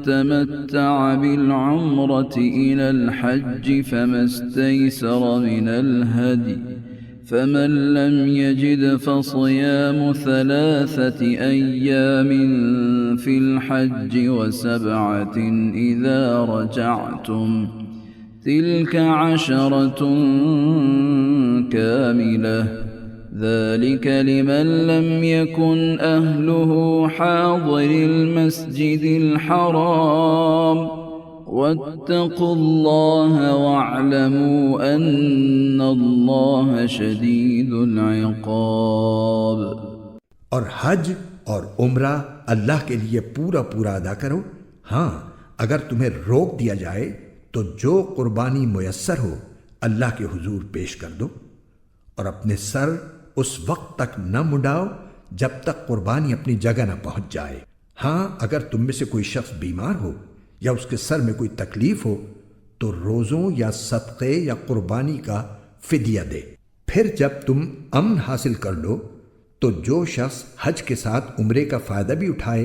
تمتع بالعمرة إلى الحج فما استيسر من الهدي فمن لم يجد فصيام 3 أيام في الحج و7 إذا رجعتم تلك 10 كاملة ذلك لمن لم يكن أهله حاضر المسجد الحرام واتقوا الله واعلموا أن الله شديد العقاب۔ اور حج اور عمرہ اللہ کے لیے پورا ادا کرو۔ ہاں اگر تمہیں روک دیا جائے تو جو قربانی میسر ہو اللہ کے حضور پیش کر دو، اور اپنے سر اس وقت تک نہ منڈاؤ جب تک قربانی اپنی جگہ نہ پہنچ جائے۔ ہاں اگر تم میں سے کوئی شخص بیمار ہو یا اس کے سر میں کوئی تکلیف ہو تو روزوں یا صدقے یا قربانی کا فدیہ دے۔ پھر جب تم امن حاصل کر لو تو جو شخص حج کے ساتھ عمرے کا فائدہ بھی اٹھائے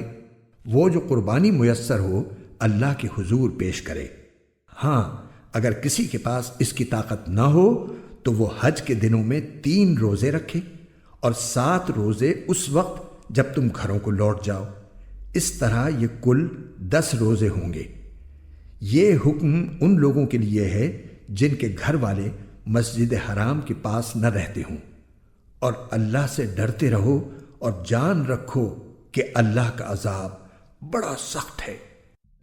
وہ جو قربانی میسر ہو اللہ کے حضور پیش کرے۔ ہاں اگر کسی کے پاس اس کی طاقت نہ ہو تو وہ حج کے دنوں میں 3 روزے رکھے اور 7 روزے اس وقت جب تم گھروں کو لوٹ جاؤ۔ اس طرح یہ کل 10 روزے ہوں گے۔ یہ حکم ان لوگوں کے لیے ہے جن کے گھر والے مسجد حرام کے پاس نہ رہتے ہوں، اور اللہ سے ڈرتے رہو اور جان رکھو کہ اللہ کا عذاب بڑا سخت ہے۔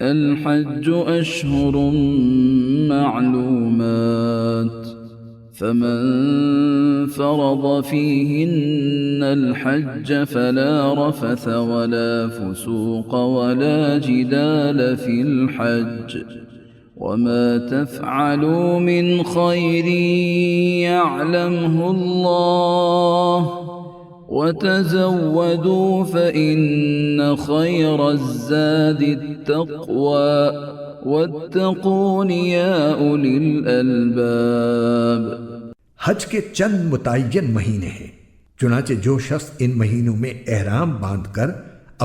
الحج أشهر معلومات فمن فرض فيهن الحج فلا رفث ولا فسوق ولا جدال في الحج وما تفعلوا من خير يعلمه الله وتزودوا فإن خير الزاد التقوى واتقون يا أولي الألباب۔ حج کے چند متعین مہینے ہیں، چنانچہ جو شخص ان مہینوں میں احرام باندھ کر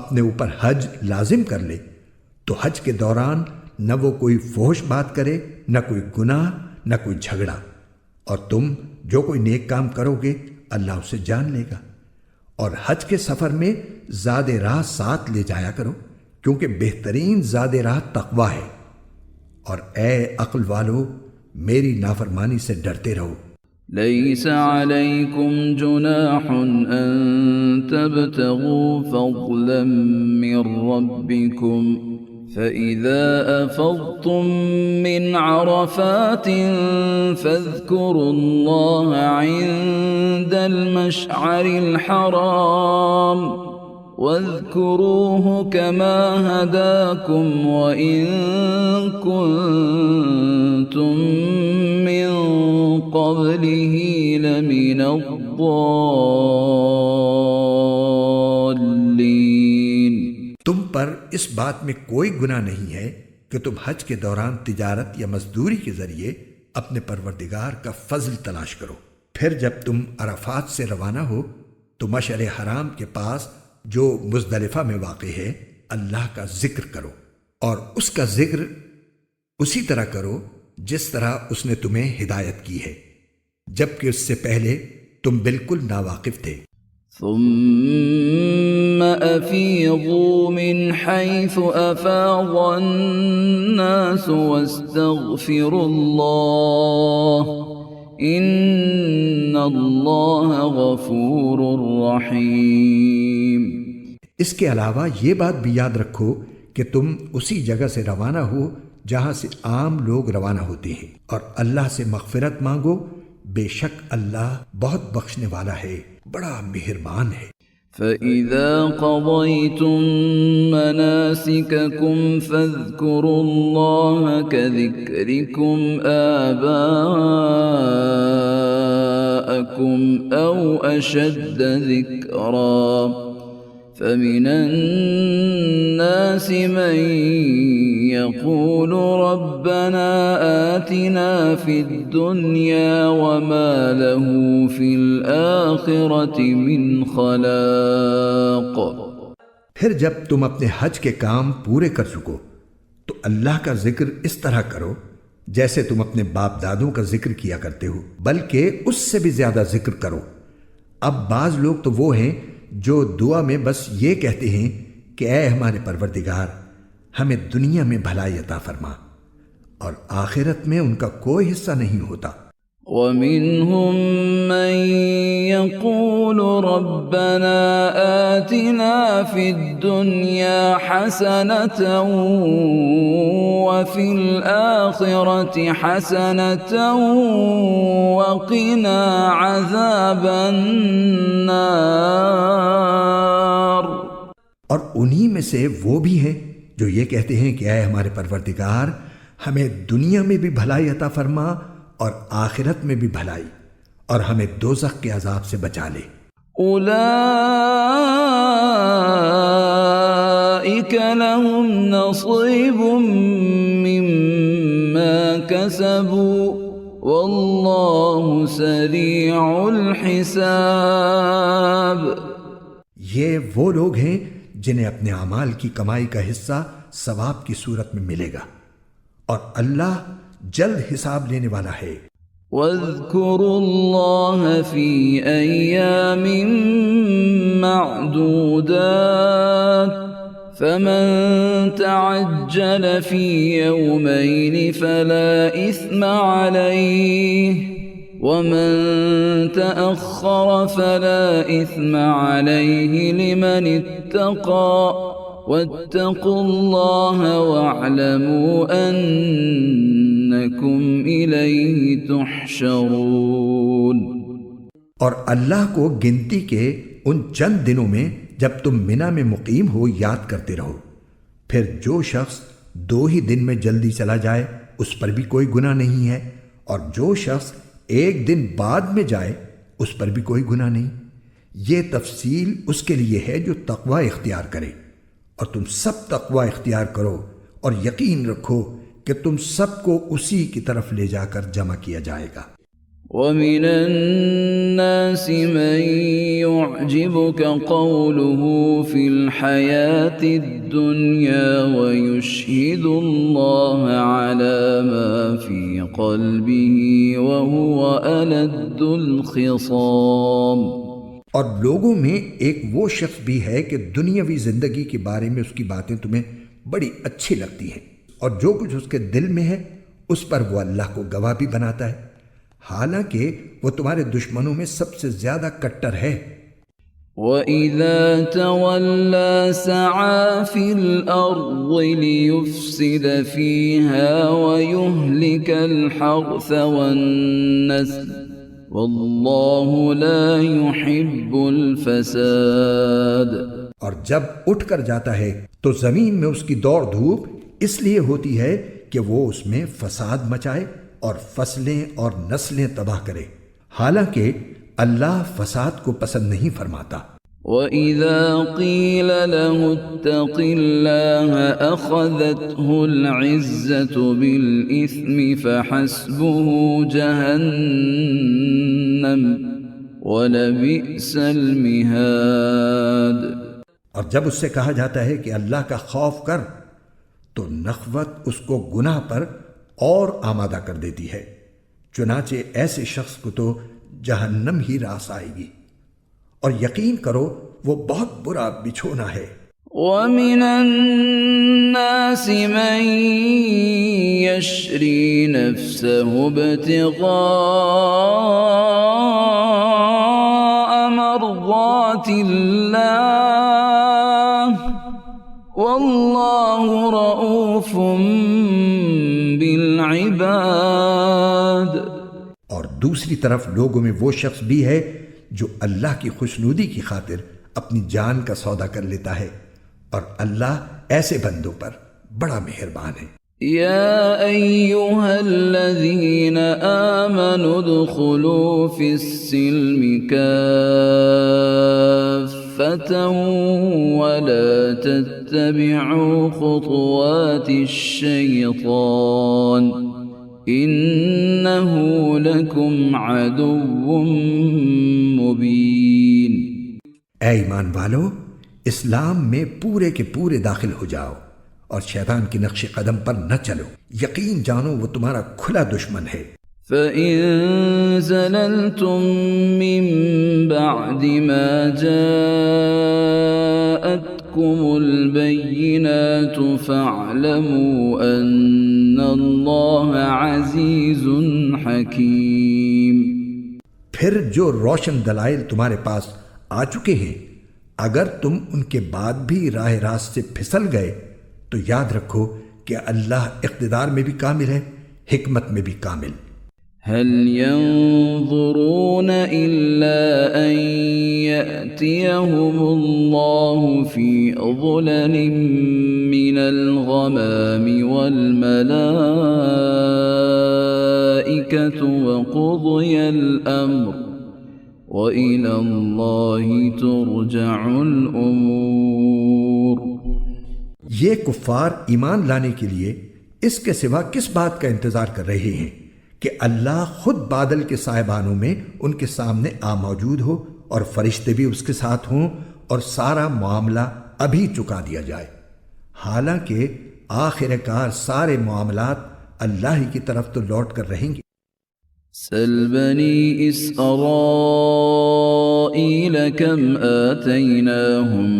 اپنے اوپر حج لازم کر لے تو حج کے دوران نہ وہ کوئی فحش بات کرے، نہ کوئی گناہ، نہ کوئی جھگڑا، اور تم جو کوئی نیک کام کرو گے اللہ اسے جان لے گا۔ اور حج کے سفر میں زاد راہ ساتھ لے جایا کرو، کیونکہ بہترین زاد راہ تقوی ہے، اور اے عقل والو میری نافرمانی سے ڈرتے رہو۔ ليس عليكم جناح أن تبتغوا فضلا من ربكم فإذا أفضتم من عرفات فاذكروا الله عند المشعر الحرام واذكروه كما هداكم وإن كنتم من قبله لمن الضالين۔ تم پر اس بات میں کوئی گناہ نہیں ہے کہ تم حج کے دوران تجارت یا مزدوری کے ذریعے اپنے پروردگار کا فضل تلاش کرو۔ پھر جب تم عرفات سے روانہ ہو تو مشعر حرام کے پاس جو مزدلفہ میں واقع ہے اللہ کا ذکر کرو، اور اس کا ذکر اسی طرح کرو جس طرح اس نے تمہیں ہدایت کی ہے، جبکہ اس سے پہلے تم بالکل ناواقف تھے۔ ثم أفيضوا من حيث أفاض الناس واستغفروا الله إن الله غفور رحيم۔ اس کے علاوہ یہ بات بھی یاد رکھو کہ تم اسی جگہ سے روانہ ہو جہاں سے عام لوگ روانہ ہوتے ہیں، اور اللہ سے مغفرت مانگو، بے شک اللہ بہت بخشنے والا ہے، بڑا مہربان ہے۔ فَإِذَا قَضَيْتُم مَّنَاسِكَكُمْ فَاذْكُرُوا اللَّهَ كَذِكْرِكُمْ آبَاءَكُمْ أَوْ أَشَدَّ ذِكْرًا فَمِنَ النَّاسِ مَن يَقُولُ رَبَّنَا آتِنَا فِي الدُّنْيَا وَمَا لَهُ فِي الْآخِرَةِ مِنْ خَلَاقٍ۔ پھر جب تم اپنے حج کے کام پورے کر چکو تو اللہ کا ذکر اس طرح کرو جیسے تم اپنے باپ دادوں کا ذکر کیا کرتے ہو، بلکہ اس سے بھی زیادہ ذکر کرو۔ اب بعض لوگ تو وہ ہیں جو دعا میں بس یہ کہتے ہیں کہ اے ہمارے پروردگار ہمیں دنیا میں بھلائی عطا فرما، اور آخرت میں ان کا کوئی حصہ نہیں ہوتا۔ وَمِنْهُمْ مَنْ يَقُولُ رَبَّنَا آتِنَا فِي الدُّنْيَا حَسَنَةً وَفِي الْآخِرَةِ حَسَنَةً وَقِنَا عَذَابَ النَّارِ۔ اور انہی میں سے وہ بھی ہیں جو یہ کہتے ہیں کہ اے ہمارے پروردگار ہمیں دنیا میں بھی بھلائی عطا فرما اور آخرت میں بھی بھلائی، اور ہمیں دوزخ کے عذاب سے بچا لے۔ اولئک لهم نصیب مما کسبوا واللہ سریع الحساب۔ یہ وہ لوگ ہیں جنہیں اپنے اعمال کی کمائی کا حصہ ثواب کی صورت میں ملے گا، اور اللہ جلد حساب لینے والا ہے۔ وَاذْكُرُوا اللَّهَ فِي أَيَّامٍ مَّعْدُودَاتٍ فَمَن تَعَجَّلَ فِي يَوْمَيْنِ فَلَا إِثْمَ عَلَيْهِ وَمَن تَأَخَّرَ فَلَا إِثْمَ عَلَيْهِ لِمَنِ اتَّقَى وَاتَّقُوا اللَّهَ وَاعْلَمُوا أَنَّكُمْ إِلَيْهِ تُحْشَرُونَ۔ اور اللہ کو گنتی کے ان چند دنوں میں جب تم منا میں مقیم ہو یاد کرتے رہو، پھر جو شخص 2 ہی دن میں جلدی چلا جائے اس پر بھی کوئی گناہ نہیں ہے، اور جو شخص 1 دن بعد میں جائے اس پر بھی کوئی گناہ نہیں۔ یہ تفصیل اس کے لیے ہے جو تقوی اختیار کرے، اور تم سب تقوی اختیار کرو اور یقین رکھو کہ تم سب کو اسی کی طرف لے جا کر جمع کیا جائے گا۔ وَمِنَ النَّاسِ مَن يُعْجِبُكَ قَوْلُهُ فِي الْحَيَاةِ الدُّنْيَا وَيُشْهِدُ اللَّهَ عَلَى مَا فِي قَلْبِهِ وَهُوَ أَلَدُّ الْخِصَامِ۔ اور لوگوں میں ایک وہ شخص بھی ہے کہ دنیاوی زندگی کے بارے میں اس کی باتیں تمہیں بڑی اچھی لگتی ہیں، اور جو کچھ اس کے دل میں ہے اس پر وہ اللہ کو گواہ بھی بناتا ہے، حالانکہ وہ تمہارے دشمنوں میں سب سے زیادہ کٹر ہے۔ وَإِذَا تَوَلَّى سَعَى فِي الْأَرْضِ لِيُفْسِدَ فِيهَا وَيُهْلِكَ الْحَرْثَ وَالنَّسْلَ وَاللَّهُ لَا يُحِبُّ الْفَسَادَ۔ اور جب اٹھ کر جاتا ہے تو زمین میں اس کی دوڑ دھوپ اس لیے ہوتی ہے کہ وہ اس میں فساد مچائے اور فصلیں اور نسلیں تباہ کرے، حالانکہ اللہ فساد کو پسند نہیں فرماتا۔ وَإِذَا قِيلَ لَهُ اتَّقِ اللَّهَ أَخَذَتْهُ الْعِزَّةُ بِالْإِثْمِ فَحَسْبُهُ جَهَنَّمُ وَلَبِئْسَ الْمِهَادُ۔ اور جب اس سے کہا جاتا ہے کہ اللہ کا خوف کر تو نخوت اس کو گناہ پر اور آمادہ کر دیتی ہے، چنانچہ ایسے شخص کو تو جہنم ہی راس آئے گی، اور یقین کرو وہ بہت برا بچھونا ہے۔ وَمِنَ النَّاسِ مَن يَشْرِي نَفْسَهُ ابْتِغَاءَ مَرْضَاتِ اللَّهِ وَاللَّهُ رَءُوفٌ بِالْعِبَادِ۔ اور دوسری طرف لوگوں میں وہ شخص بھی ہے جو اللہ کی خوشنودی کی خاطر اپنی جان کا سودا کر لیتا ہے، اور اللہ ایسے بندوں پر بڑا مہربان ہے۔ يا أيها الذين آمنوا ادخلوا في السلم كافة ولا تتبعوا خطوات الشيطان إنه لكم عدو مبين۔ اے ایمان والو، اسلام میں پورے کے پورے داخل ہو جاؤ اور شیطان کی نقش قدم پر نہ چلو، یقین جانو وہ تمہارا کھلا دشمن ہے۔ فَإِن زَلَلْتُم مِّن بَعْدِ مَا جَاءَتْكُمُ الْبَيِّنَاتُ فَاعْلَمُوا أَنَّ اللَّهَ عَزِيزٌ حَكِيمٌ۔ پھر جو روشن دلائل تمہارے پاس آ چکے ہیں، اگر تم ان کے بعد بھی راہ راست سے پھسل گئے تو یاد رکھو کہ اللہ اقتدار میں بھی کامل ہے، حکمت میں بھی کامل۔ هل ينظرون إلا أن يأتيهم الله في ظلل من الغمام والملائكة وقضي الأمر وإلى الله ترجع الأمور۔ یہ کفار ایمان لانے کے لیے اس کے سوا کس بات کا انتظار کر رہے ہیں کہ اللہ خود بادل کے سائبانوں میں ان کے سامنے موجود ہو اور فرشتے بھی اس کے ساتھ ہوں اور سارا معاملہ ابھی چکا دیا جائے، حالانکہ آخر کار سارے معاملات اللہ ہی کی طرف تو لوٹ کر رہیں گے۔ سل بني إسرائيل كم آتيناهم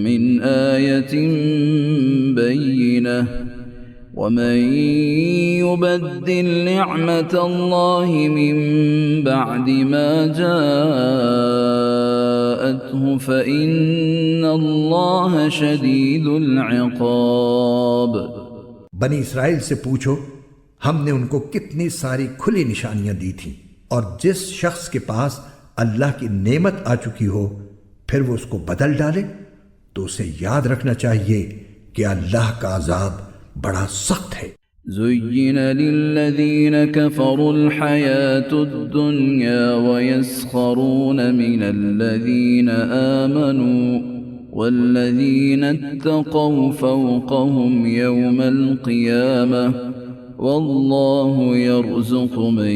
من آية بينة ومن يبدل نعمة الله من بعد ما جاءته فإن الله شديد العقاب۔ بنی اسرائیل سے پوچھو ہم نے ان کو کتنی ساری کھلی نشانیاں دی تھیں، اور جس شخص کے پاس اللہ کی نعمت آ چکی ہو پھر وہ اس کو بدل ڈالے تو اسے یاد رکھنا چاہیے کہ اللہ کا عذاب بڑا سخت ہے۔ زين للذين كفروا الحياة الدنيا ويسخرون من الذين آمنوا والذين اتقوا فوقهم يوم القيامة والله يرزق من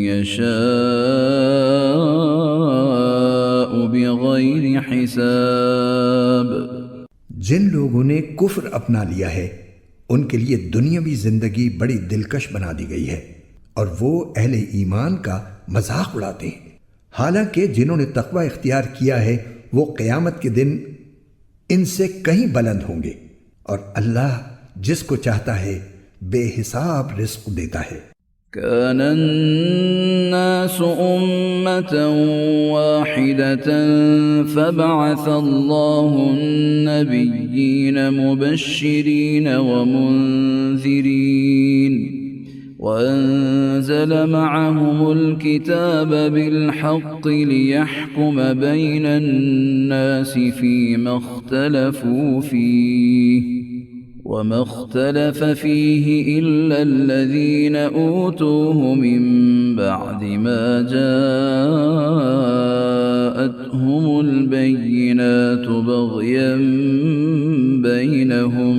يشاء بغير حساب۔ جن لوگوں نے کفر اپنا لیا ہے ان کے لیے دنیاوی زندگی بڑی دلکش بنا دی گئی ہے، اور وہ اہل ایمان کا مذاق اڑاتے ہیں، حالانکہ جنہوں نے تقوی اختیار کیا ہے وہ قیامت کے دن ان سے کہیں بلند ہوں گے، اور اللہ جس کو چاہتا ہے بے حساب رزق دیتا ہے۔ كان الناس أمة واحدة فبعث الله النبيين مبشرين ومنذرين وأنزل معهم الكتاب بالحق ليحكم بين الناس فيما اختلفوا فيه وما اختلف فيه إلا الذين أوتوه من بعد ما جاءتهم البينات بغيا بينهم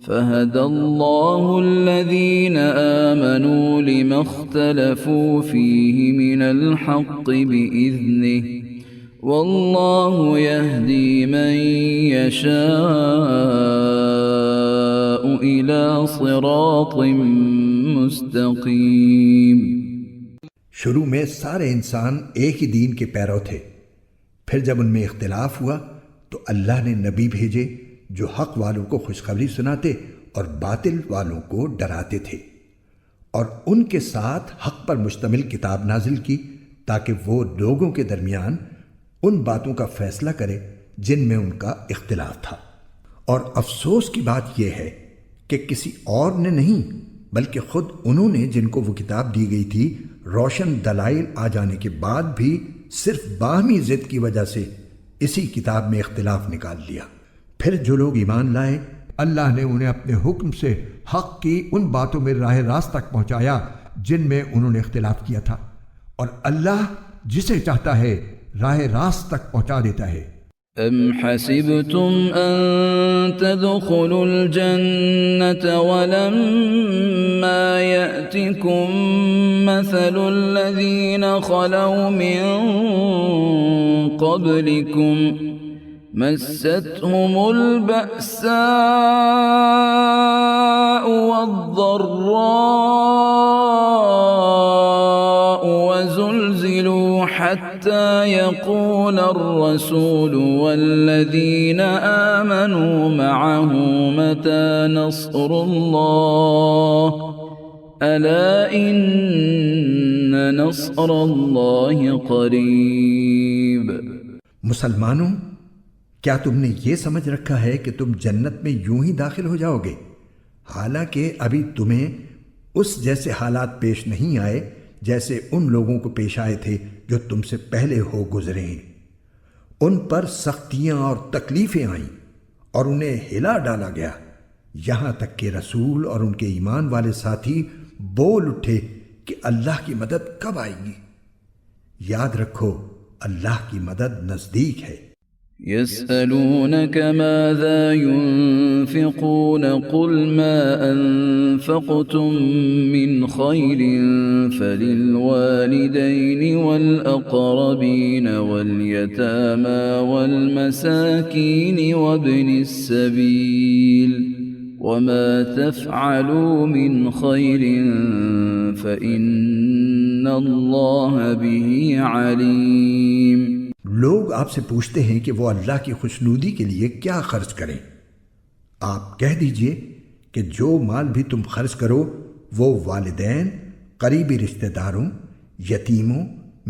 فهدى الله الذين آمنوا لما اختلفوا فيه من الحق بإذنه والله يهدي من يشاء إلى صراط مستقيم۔ شروع میں سارے انسان ایک ہی دین کے پیرو تھے، پھر جب ان میں اختلاف ہوا تو اللہ نے نبی بھیجے جو حق والوں کو خوشخبری سناتے اور باطل والوں کو ڈراتے تھے، اور ان کے ساتھ حق پر مشتمل کتاب نازل کی تاکہ وہ لوگوں کے درمیان ان باتوں کا فیصلہ کرے جن میں ان کا اختلاف تھا۔ اور افسوس کی بات یہ ہے کہ کسی اور نے نہیں بلکہ خود انہوں نے، جن کو وہ کتاب دی گئی تھی، روشن دلائل آ جانے کے بعد بھی صرف باہمی ضد کی وجہ سے اسی کتاب میں اختلاف نکال لیا۔ پھر جو لوگ ایمان لائے اللہ نے انہیں اپنے حکم سے حق کی ان باتوں میں راہ راست تک پہنچایا جن میں انہوں نے اختلاف کیا تھا، اور اللہ جسے چاہتا ہے راہ راست تک پہنچا دیتا ہے۔ ام حسبتم ان تدخلوا الجنة ولما يأتكم مثل الذين خلوا من قبلكم مستهم البأساء والضراء وزلزلوا حتى يقول الرسول والذين آمنوا معه متى نصر الله ألا إن نصر الله قريب۔ مسلمانوں، کیا تم نے یہ سمجھ رکھا ہے کہ تم جنت میں یوں ہی داخل ہو جاؤ گے، حالانکہ ابھی تمہیں اس جیسے حالات پیش نہیں آئے جیسے ان لوگوں کو پیش آئے تھے جو تم سے پہلے ہو گزرے ہیں۔ ان پر سختیاں اور تکلیفیں آئیں اور انہیں ہلا ڈالا گیا، یہاں تک کہ رسول اور ان کے ایمان والے ساتھی بول اٹھے کہ اللہ کی مدد کب آئے گی۔ یاد رکھو اللہ کی مدد نزدیک ہے۔ يسألونك ماذا ينفقون قل ما أنفقتم من خير فللوالدين والأقربين واليتامى والمساكين وابن السبيل وما تفعلوا من خير فإن الله به عليم۔ لوگ آپ سے پوچھتے ہیں کہ وہ اللہ کی خوشنودی کے لیے کیا خرچ کریں۔ آپ کہہ دیجئے کہ جو مال بھی تم خرچ کرو وہ والدین، قریبی رشتہ داروں، یتیموں،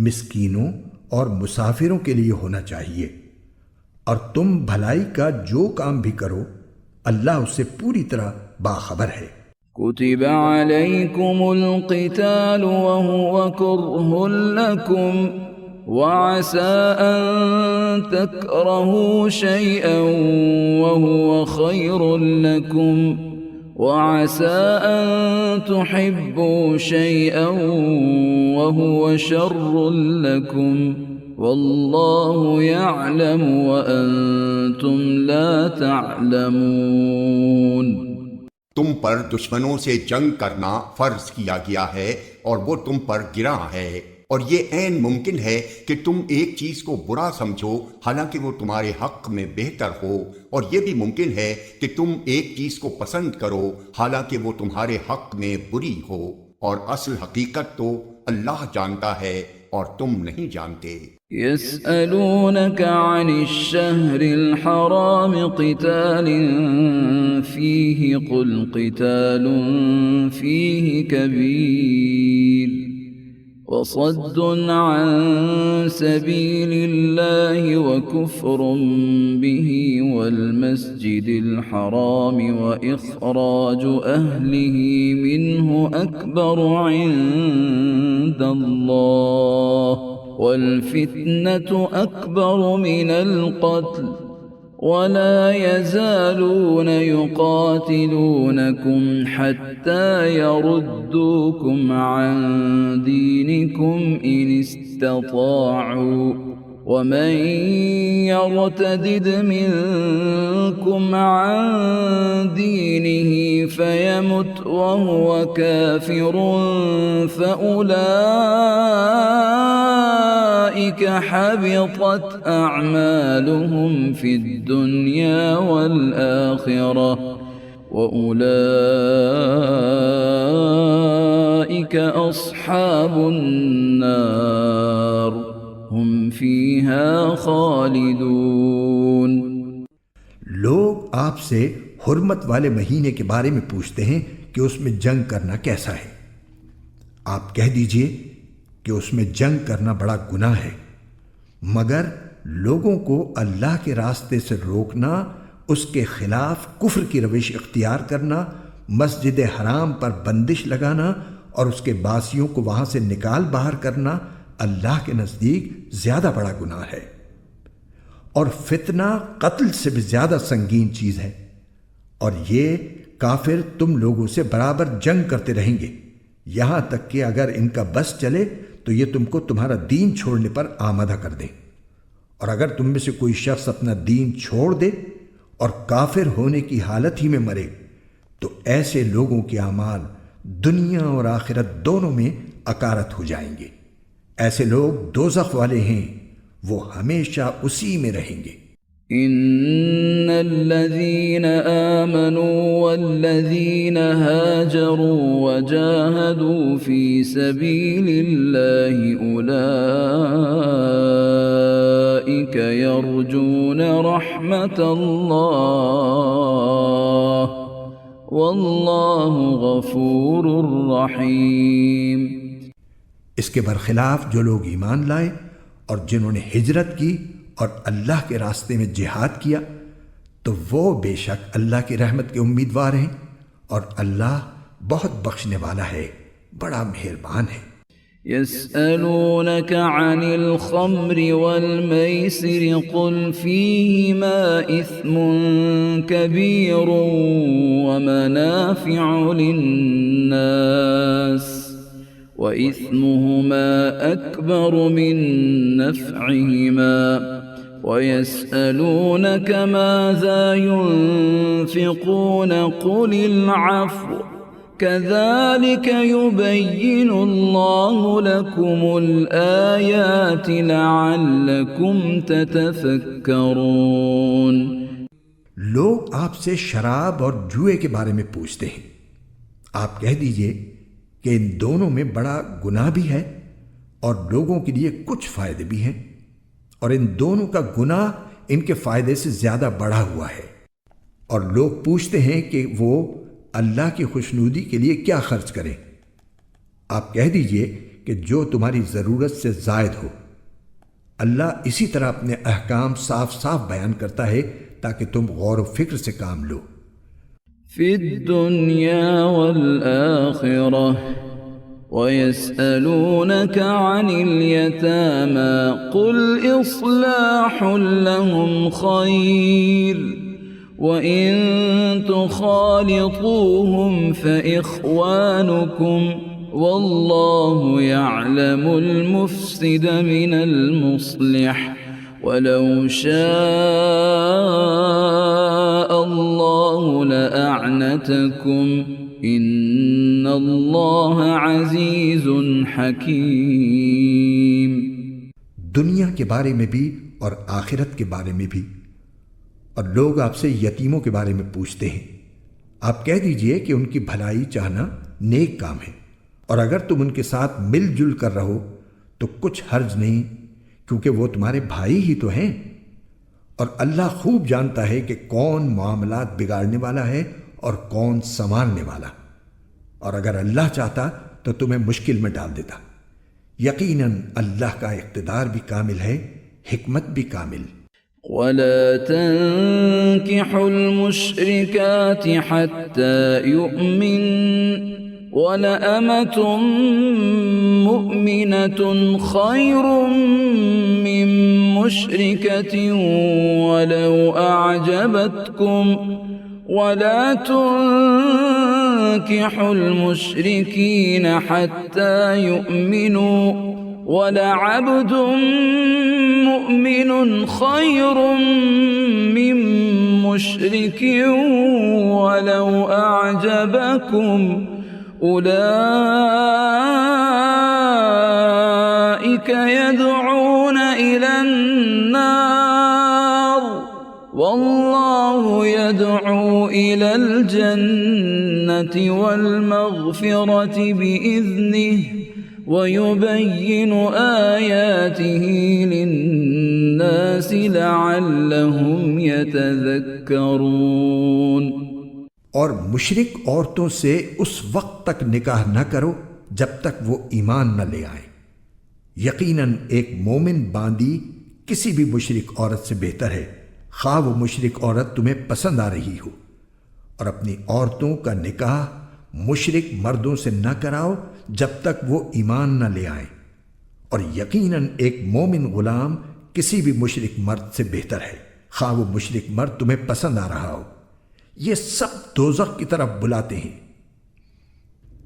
مسکینوں اور مسافروں کے لیے ہونا چاہیے، اور تم بھلائی کا جو کام بھی کرو اللہ اس سے پوری طرح باخبر ہے۔ كتب عليكم القتال وهو كره لكم وعسى أن تكرهوا شيئا وهو خير لكم وعسى أن تحبوا شيئا وهو شر لكم والله يعلم وأنتم لا تعلمون۔ تم پر دشمنوں سے جنگ کرنا فرض کیا گیا ہے اور وہ تم پر گراں ہے، اور یہ عین ممکن ہے کہ تم ایک چیز کو برا سمجھو حالانکہ وہ تمہارے حق میں بہتر ہو، اور یہ بھی ممکن ہے کہ تم ایک چیز کو پسند کرو حالانکہ وہ تمہارے حق میں بری ہو، اور اصل حقیقت تو اللہ جانتا ہے اور تم نہیں جانتے۔ يسألونك عن الشهر الحرام قتال فيه قل قتال فيه كبير وصد عن سبيل الله وكفر به والمسجد الحرام وإخراج أهله منه أكبر عند الله والفتنة أكبر من القتل ولا يزالون يقاتلونكم حتى يردوكم عن دينكم إن استطاعوا ومن يرتدد منكم عن دينه فيمت وهو كافر فأولئك حبطت أعمالهم في الدنيا والآخرة وأولئك أصحاب النار هم فيها خالدون۔ لوگ آپ سے حرمت والے مہینے کے بارے میں پوچھتے ہیں کہ اس میں جنگ کرنا کیسا ہے۔ آپ کہہ دیجئے کہ اس میں جنگ کرنا بڑا گناہ ہے، مگر لوگوں کو اللہ کے راستے سے روکنا، اس کے خلاف کفر کی روش اختیار کرنا، مسجد حرام پر بندش لگانا اور اس کے باسیوں کو وہاں سے نکال باہر کرنا اللہ کے نزدیک زیادہ بڑا گناہ ہے۔ اور فتنہ قتل سے بھی زیادہ سنگین چیز ہے، اور یہ کافر تم لوگوں سے برابر جنگ کرتے رہیں گے یہاں تک کہ اگر ان کا بس چلے تو یہ تم کو تمہارا دین چھوڑنے پر آمادہ کر دیں، اور اگر تم میں سے کوئی شخص اپنا دین چھوڑ دے اور کافر ہونے کی حالت ہی میں مرے تو ایسے لوگوں کے اعمال دنیا اور آخرت دونوں میں اکارت ہو جائیں گے۔ ایسے لوگ دوزخ والے ہیں، وہ ہمیشہ اسی میں رہیں گے۔ ان الذين آمنوا والذين هاجروا وجاهدوا في سبيل الله اولئك يرجون رحمة الله والله غفور رحيم۔ اس کے برخلاف جو لوگ ایمان لائے اور جنہوں نے ہجرت کی اور اللہ کے راستے میں جہاد کیا تو وہ بے شک اللہ کی رحمت کے امیدوار ہیں، اور اللہ بہت بخشنے والا ہے، بڑا مہربان ہے۔ يسألونك عن الخمر والميسر قل فيهما إثم كبير ومنافع للناس وإثمهما أكبر من نفعهما ويسألونك ماذا ينفقون قل العفو كذلك يبين الله لكم الآيات لعلكم تتفكرون۔ لوگ آپ سے شراب اور جوئے کے بارے میں پوچھتے ہیں، آپ کہہ دیجئے کہ ان دونوں میں بڑا گناہ بھی ہے اور لوگوں کے لیے کچھ فائدے بھی ہیں، اور ان دونوں کا گناہ ان کے فائدے سے زیادہ بڑھا ہوا ہے۔ اور لوگ پوچھتے ہیں کہ وہ اللہ کی خوشنودی کے لیے کیا خرچ کریں۔ آپ کہہ دیجئے کہ جو تمہاری ضرورت سے زائد ہو۔ اللہ اسی طرح اپنے احکام صاف صاف بیان کرتا ہے تاکہ تم غور و فکر سے کام لو۔ فی الدنیا والآخرہ وَيَسْأَلُونَكَ عَنِ الْيَتَامَى قُلْ إِصْلَاحٌ لَهُمْ خَيْرٌ وَإِن تُخَالِطُوهُمْ فَإِخْوَانُكُمْ وَاللَّهُ يَعْلَمُ الْمُفْسِدَ مِنَ الْمُصْلِحِ وَلَوْ شَاءَ اللَّهُ لَأَعْنَتَكُمْ ان اللہ عزیز حکیم۔ دنیا کے بارے میں بھی اور آخرت کے بارے میں بھی۔ اور لوگ آپ سے یتیموں کے بارے میں پوچھتے ہیں، آپ کہہ دیجئے کہ ان کی بھلائی چاہنا نیک کام ہے، اور اگر تم ان کے ساتھ مل جل کر رہو تو کچھ حرج نہیں، کیونکہ وہ تمہارے بھائی ہی تو ہیں، اور اللہ خوب جانتا ہے کہ کون معاملات بگاڑنے والا ہے اور کون سنوارنے والا، اور اگر اللہ چاہتا تو تمہیں مشکل میں ڈال دیتا۔ یقیناً اللہ کا اقتدار بھی کامل ہے، حکمت بھی کامل۔ وَلَا تَنكِحُوا الْمُشْرِكَاتِ حَتَّى يُؤْمِنَّ وَلَأَمَةٌ مُؤْمِنَةٌ خَيْرٌ مِّن مُّشْرِكَةٍ وَلَوْ أَعْجَبَتْكُمْ وَلَا تُنكِحُوا الْمُشْرِكِينَ حَتَّى يُؤْمِنُوا وَلَعَبْدٌ مُؤْمِنٌ خَيْرٌ مِّن مُّشْرِكٍ وَلَوْ أَعْجَبَكُمْ أُولَئِكَ يَدْعُونَ إِلَى النَّارِ وَاللَّهُ يَدْعُو إِلَى الْجَنَّةِ وَالْمَغْفِرَةِ بِإِذْنِهِ وَيُبَيِّنُ آيَاتِهِ لِلنَّاسِ لَعَلَّهُمْ يَتَذَكَّرُونَ۔ اور مشرک عورتوں سے اس وقت تک نکاح نہ کرو جب تک وہ ایمان نہ لے آئیں۔ یقیناً ایک مومن باندی کسی بھی مشرک عورت سے بہتر ہے، خواہ وہ مشرک عورت تمہیں پسند آ رہی ہو۔ اور اپنی عورتوں کا نکاح مشرک مردوں سے نہ کراؤ جب تک وہ ایمان نہ لے آئیں، اور یقیناً ایک مومن غلام کسی بھی مشرک مرد سے بہتر ہے، خواہ وہ مشرک مرد تمہیں پسند آ رہا ہو۔ یہ سب دوزخ کی طرف بلاتے ہیں،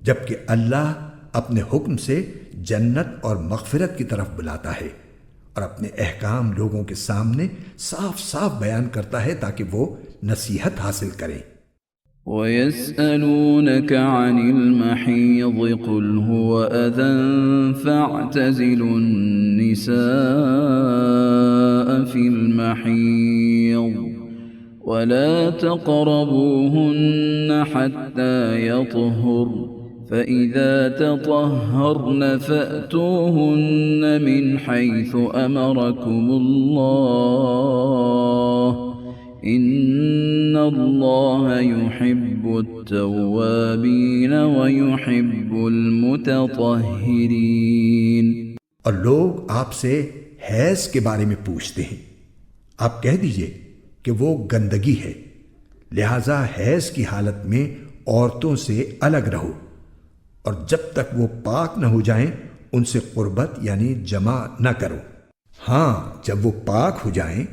جبکہ اللہ اپنے حکم سے جنت اور مغفرت کی طرف بلاتا ہے اور اپنے احکام لوگوں کے سامنے صاف صاف بیان کرتا ہے تاکہ وہ نصیحت حاصل کریں۔ وَيَسْأَلُونَكَ عَنِ الْمَحِيضِ قُلْ هُوَ أَذًى فَاعْتَزِلُوا النِّسَاءَ فِي الْمَحِيضِ وَلَا تَقْرَبُوهُنَّ حَتَّى يَطْهُرْنَ فَإِذَا تَطَهَّرْنَ فَأْتُوهُنَّ مِنْ حَيْثُ أَمَرَكُمُ اللَّهُ إِنَّ اللَّهَ يُحِبُّ التَّوَّابِينَ وَيُحِبُّ الْمُتَطَهِّرِينَ۔ اور لوگ آپ سے حیض کے بارے میں پوچھتے ہیں، آپ کہہ دیجئے کہ وہ گندگی ہے، لہذا حیض کی حالت میں عورتوں سے الگ رہو، اور جب تک وہ پاک نہ ہو جائیں ان سے قربت یعنی جمع نہ کرو۔ ہاں، جب وہ پاک ہو جائیں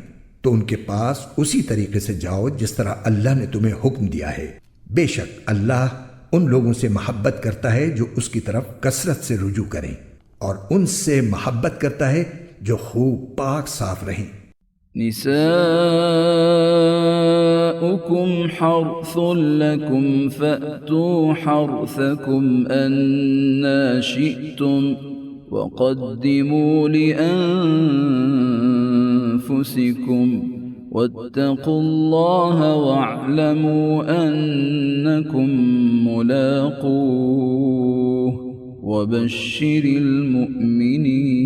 تو ان کے پاس اسی طریقے سے جاؤ جس طرح اللہ نے تمہیں حکم دیا ہے۔ بے شک اللہ ان لوگوں سے محبت کرتا ہے جو اس کی طرف کثرت سے رجوع کریں، اور ان سے محبت کرتا ہے جو خوب پاک صاف رہیں۔ نساؤكم حرث لكم فأتوا حرثكم أنا شئتم وقدموا لأنفسكم واتقوا الله واعلموا أنكم ملاقوه وبشر المؤمنين۔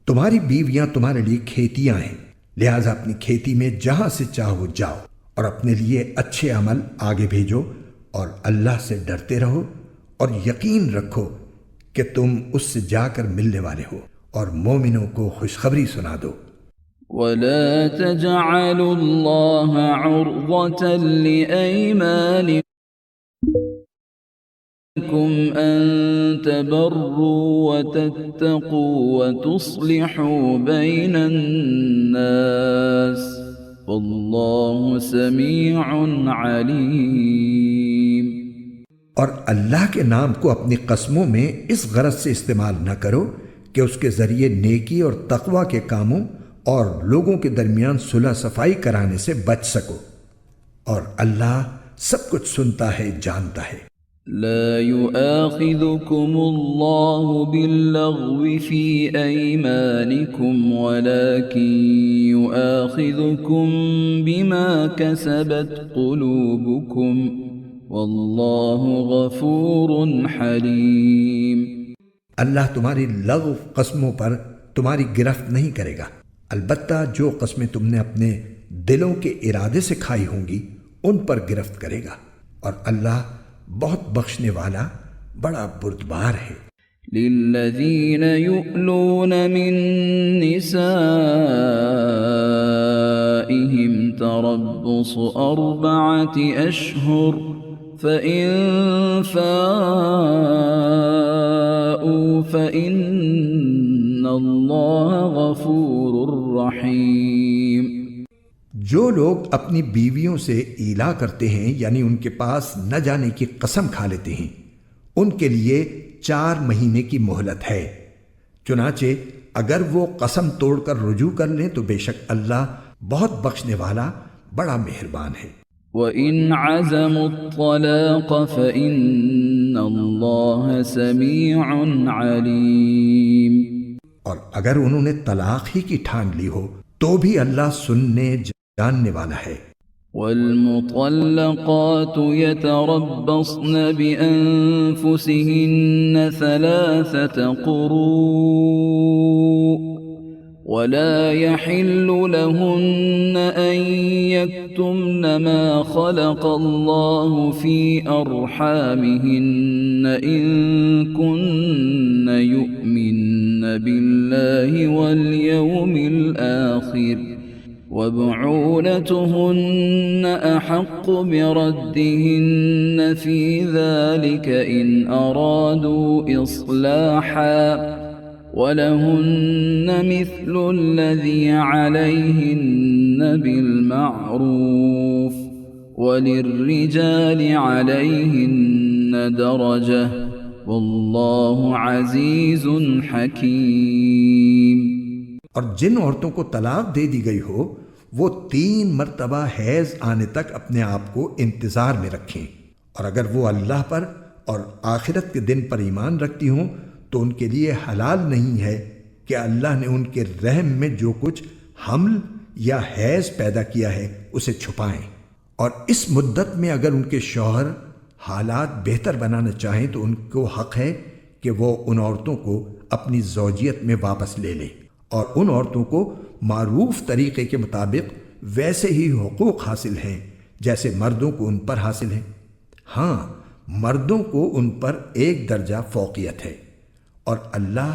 تمہاری بیویاں تمہارے لیے کھیتیاں ہیں، لہذا اپنی کھیتی میں جہاں سے چاہو جاؤ، اور اپنے لیے اچھے عمل آگے بھیجو، اور اللہ سے ڈرتے رہو، اور یقین رکھو کہ تم اس سے جا کر ملنے والے ہو، اور مومنوں کو خوشخبری سنا دو۔ وَلَا تَجْعَلُوا اللَّهَ عُرْضَةً لِأَيْمَانِكُمْ أَن تَبَرُّوا وَتَتَّقُوا وَتُصْلِحُوا بَيْنَ النَّاسِ وَاللَّهُ سَمِيعٌ عَلِيمٌ۔ اور اللہ کے نام کو اپنی قسموں میں اس غرض سے استعمال نہ کرو کہ اس کے ذریعے نیکی اور تقوی کے کاموں اور لوگوں کے درمیان صلح صفائی کرانے سے بچ سکو، اور اللہ سب کچھ سنتا ہے، جانتا ہے۔ لا يؤاخذكم الله باللغو في أيمانكم ولكن يؤاخذكم بما كسبت قلوبكم والله غفور حليم۔ اللہ تمہاری لغو قسموں پر تمہاری گرفت نہیں کرے گا، البتہ جو قسمیں تم نے اپنے دلوں کے ارادے سے کھائی ہوں گی ان پر گرفت کرے گا، اور اللہ بہت بخشنے والا بڑا بردبار ہے۔ للذین یؤلون من نسائهم تربص 4 أشهر فإن فاءوا فإن اللہ غفور رحیم۔ جو لوگ اپنی بیویوں سے ایلا کرتے ہیں یعنی ان کے پاس نہ جانے کی قسم کھا لیتے ہیں، ان کے لیے 4 مہینے کی مہلت ہے، چنانچہ اگر وہ قسم توڑ کر رجوع کر لیں تو بے شک اللہ بہت بخشنے والا بڑا مہربان ہے۔ وَإِنْ عَزَمُوا الطَّلَاقَ فَإِنَّ اللَّهَ سَمِيعٌ عَلِيمٌ۔ اور اگر انہوں نے طلاق ہی کی ٹھان لی ہو تو بھی اللہ سننے جاننے والا ہے۔ وَالْمُطَلَّقَاتُ يَتَرَبَّصْنَ بِأَنفُسِهِنَّ 3 قُرُوءٍ وَلَا يَحِلُّ لَهُنَّ أَن يَكْتُمْنَ مَا خَلَقَ اللَّهُ فِي أَرْحَامِهِنَّ إِن كُنَّ يُؤْمِنَّ بِاللَّهِ وَالْيَوْمِ الْآخِرِ وَبُعُولَتُهُنَّ أَحَقُّ بِرَدِّهِنَّ فِي ذَلِكَ إِنْ أَرَادُوا إِصْلَاحًا وَلَهُنَّ مِثْلُ الَّذِي عَلَيْهِنَّ بِالْمَعْرُوفِ وَلِلرِّجَالِ عَلَيْهِنَّ دَرَجَةٌ وَاللَّهُ عَزِيزٌ حَكِيمٌ۔ اور جن عورتوں کو طلاق دے دی گئی ہو وہ 3 مرتبہ حیض آنے تک اپنے آپ کو انتظار میں رکھیں، اور اگر وہ اللہ پر اور آخرت کے دن پر ایمان رکھتی ہوں تو ان کے لیے حلال نہیں ہے کہ اللہ نے ان کے رحم میں جو کچھ حمل یا حیض پیدا کیا ہے اسے چھپائیں، اور اس مدت میں اگر ان کے شوہر حالات بہتر بنانا چاہیں تو ان کو حق ہے کہ وہ ان عورتوں کو اپنی زوجیت میں واپس لے لیں، اور ان عورتوں کو معروف طریقے کے مطابق ویسے ہی حقوق حاصل ہیں جیسے مردوں کو ان پر حاصل ہیں۔ ہاں، مردوں کو ان پر 1 درجہ فوقیت ہے، اور اللہ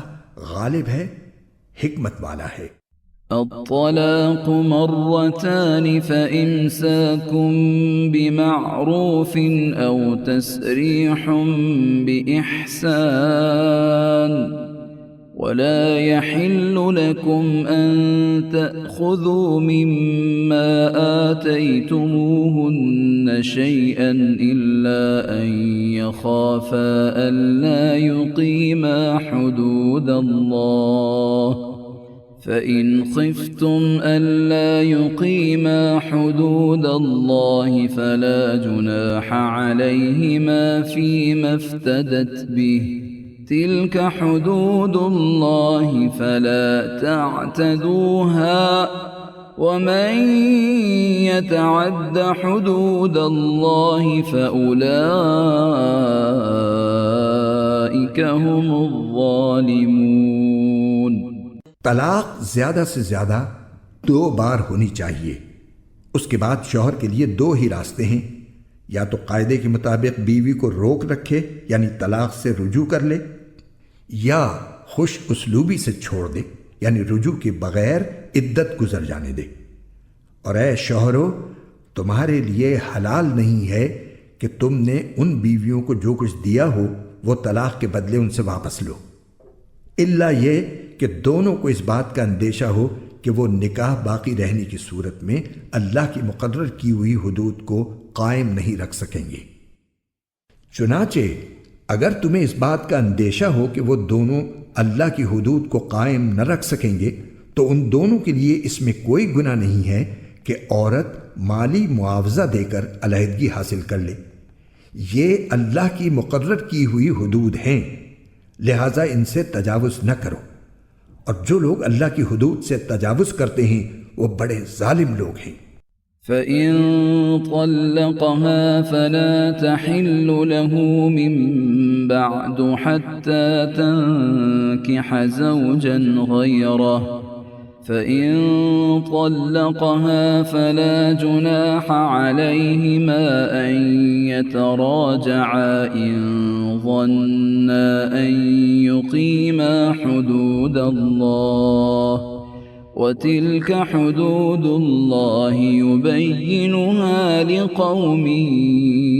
غالب ہے، حکمت والا ہے۔ الطلاق مرتان فإمساكم بمعروف أو تسريح بإحسان ولا يحل لكم أن تأخذوا مما آتيتموهن شيئا إلا أن يخافا ألا يقيما حدود الله، فإن خفتم ألا يقيما حدود الله فلا جناح عليهما فيما افتدت به، تلك حدود الله فلا تعتدوها، ومن يتعد حدود الله فأولئك هم الظالمون۔ طلاق زیادہ سے زیادہ 2 بار ہونی چاہیے۔ اس کے بعد شوہر کے لیے 2 ہی راستے ہیں، یا تو قاعدے کے مطابق بیوی کو روک رکھے یعنی طلاق سے رجوع کر لے، یا خوش اسلوبی سے چھوڑ دے یعنی رجوع کے بغیر عدت گزر جانے دے۔ اور اے شوہرو، تمہارے لیے حلال نہیں ہے کہ تم نے ان بیویوں کو جو کچھ دیا ہو وہ طلاق کے بدلے ان سے واپس لو، الا یہ کہ دونوں کو اس بات کا اندیشہ ہو کہ وہ نکاح باقی رہنے کی صورت میں اللہ کی مقرر کی ہوئی حدود کو قائم نہیں رکھ سکیں گے۔ چنانچہ اگر تمہیں اس بات کا اندیشہ ہو کہ وہ دونوں اللہ کی حدود کو قائم نہ رکھ سکیں گے تو ان دونوں کے لیے اس میں کوئی گناہ نہیں ہے کہ عورت مالی معاوضہ دے کر علیحدگی حاصل کر لے۔ یہ اللہ کی مقرر کی ہوئی حدود ہیں، لہٰذا ان سے تجاوز نہ کرو، اور جو لوگ اللہ کی حدود سے تجاوز کرتے ہیں وہ بڑے ظالم لوگ ہیں۔ فَإِن طَلَّقَهَا فَلَا تَحِلُّ لَهُ مِن بَعْدُ حَتَّى تَنكِحَ زَوْجًا غَيْرَهُ، فَإِن طَلَّقَهَا فَلَا جُنَاحَ عَلَيْهِمَا أَن يَتَرَاجَعَا إِن ظَنَّا أَن يُقِيمَا حُدُودَ اللَّهِ، وَتِلْكَ حُدُودُ اللَّهِ يُبَيِّنُهَا لِقَوْمٍ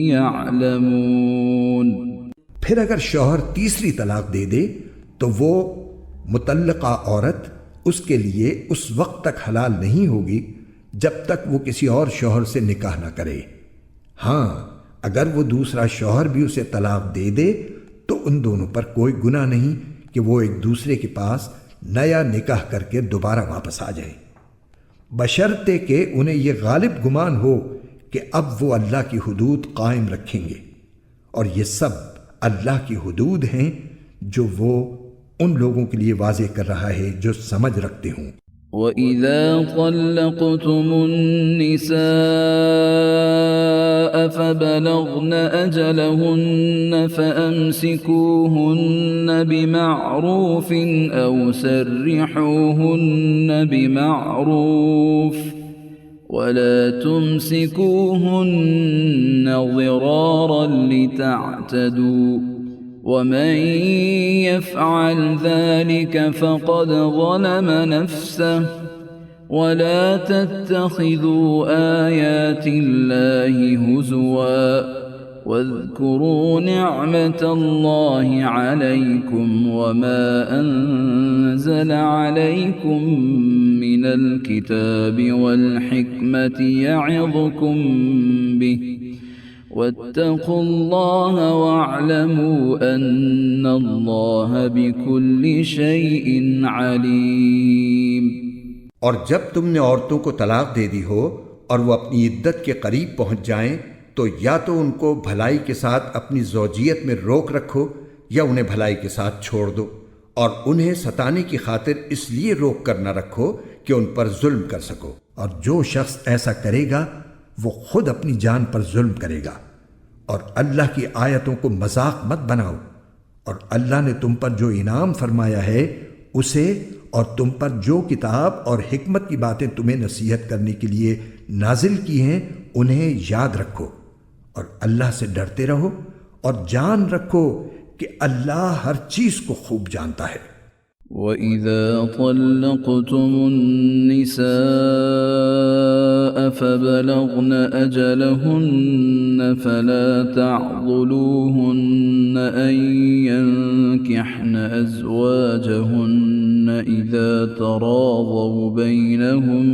يَعْلَمُونَ۔ پھر اگر شوہر تیسری طلاق دے دے تو وہ مطلقہ عورت اس کے لیے اس وقت تک حلال نہیں ہوگی جب تک وہ کسی اور شوہر سے نکاح نہ کرے۔ ہاں، اگر وہ دوسرا شوہر بھی اسے طلاق دے دے تو ان دونوں پر کوئی گناہ نہیں کہ وہ ایک دوسرے کے پاس نیا نکاح کر کے دوبارہ واپس آ جائیں، بشرطے کہ انہیں یہ غالب گمان ہو کہ اب وہ اللہ کی حدود قائم رکھیں گے، اور یہ سب اللہ کی حدود ہیں جو وہ ان لوگوں کے لیے واضح کر رہا ہے جو سمجھ رکھتے ہوں۔ وَإِذَا طَلَّقْتُمُ النِّسَاءَ فَبَلَغْنَ أَجَلَهُنَّ فَأَمْسِكُوهُنَّ بِمَعْرُوفٍ أَوْ سَرِّحُوهُنَّ بِمَعْرُوفٍ وَلَا تُمْسِكُوهُنَّ ضِرَارًا لِتَعْتَدُوا، وَمَن يَفْعَلْ ذَلِكَ فَقَدْ ظَلَمَ نَفْسَهُ، وَلَا تَتَّخِذُوا آيَاتِ اللَّهِ هُزُوًا واذكروا نعمة الله عليكم وما أنزل عليكم من الكتاب والحكمة يعظكم به واتقوا الله واعلموا أن الله بكل شيء عليم۔ اور جب تم نے عورتوں کو طلاق دے دی ہو اور وہ اپنی عدت کے قریب پہنچ جائیں تو یا تو ان کو بھلائی کے ساتھ اپنی زوجیت میں روک رکھو یا انہیں بھلائی کے ساتھ چھوڑ دو، اور انہیں ستانے کی خاطر اس لیے روک کر نہ رکھو کہ ان پر ظلم کر سکو، اور جو شخص ایسا کرے گا وہ خود اپنی جان پر ظلم کرے گا۔ اور اللہ کی آیتوں کو مذاق مت بناؤ، اور اللہ نے تم پر جو انعام فرمایا ہے اسے اور تم پر جو کتاب اور حکمت کی باتیں تمہیں نصیحت کرنے کے لیے نازل کی ہیں انہیں یاد رکھو، اور اللہ سے ڈرتے رہو، اور جان رکھو کہ اللہ ہر چیز کو خوب جانتا ہے۔ وَإِذَا طَلَّقْتُمُ النِّسَاءَ فَبَلَغْنَ أَجَلَهُنَّ فَلَا تَعْضُلُوهُنَّ أَن يَنكِحْنَ أَزْوَاجَهُنَّ إِذَا تَرَاضَوْا بَيْنَهُم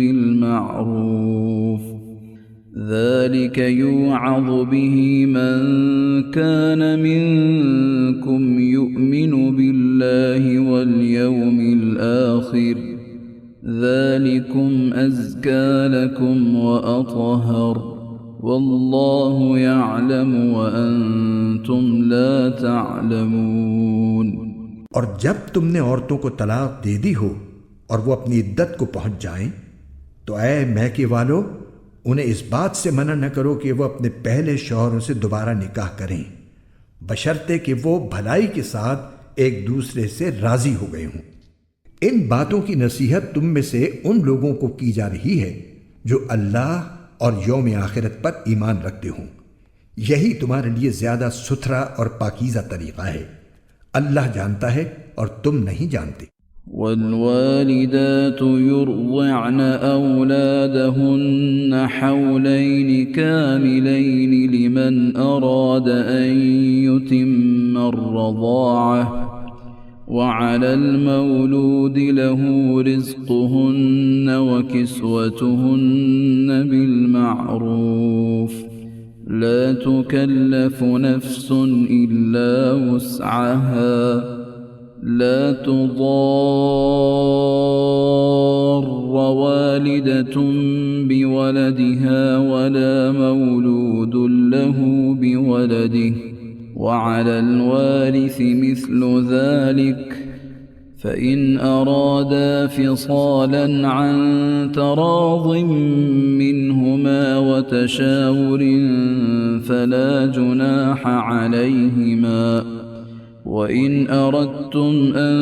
بِالْمَعْرُوفِ ذلك يوعظ به من كان منكم يؤمن بالله واليوم الآخر ذلكم أزكى لكم وأطهر والله يعلم وأنتم لا تعلمون۔ اور جب تم نے عورتوں کو طلاق دے دی ہو اور وہ اپنی عدت کو پہنچ جائیں تو اے میکے والو انہیں اس بات سے منع نہ کرو کہ وہ اپنے پہلے شوہروں سے دوبارہ نکاح کریں، بشرطے کہ وہ بھلائی کے ساتھ ایک دوسرے سے راضی ہو گئے ہوں۔ ان باتوں کی نصیحت تم میں سے ان لوگوں کو کی جا رہی ہے جو اللہ اور یوم آخرت پر ایمان رکھتے ہوں، یہی تمہارے لیے زیادہ ستھرا اور پاکیزہ طریقہ ہے، اللہ جانتا ہے اور تم نہیں جانتے۔ والوالدات يرضعن أولادهن حولين كاملين لمن أراد أن يتم الرضاعة وعلى المولود له رزقهن وكسوتهن بالمعروف لا تكلف نفس إلا وسعها لا تضار والدة بولدها ولا مولود له بولده وعلى الوارث مثل ذلك فإن أرادا فصالا عن تراض منهما وتشاور فلا جناح عليهما وَإِنْ أَرَدْتُمْ أَن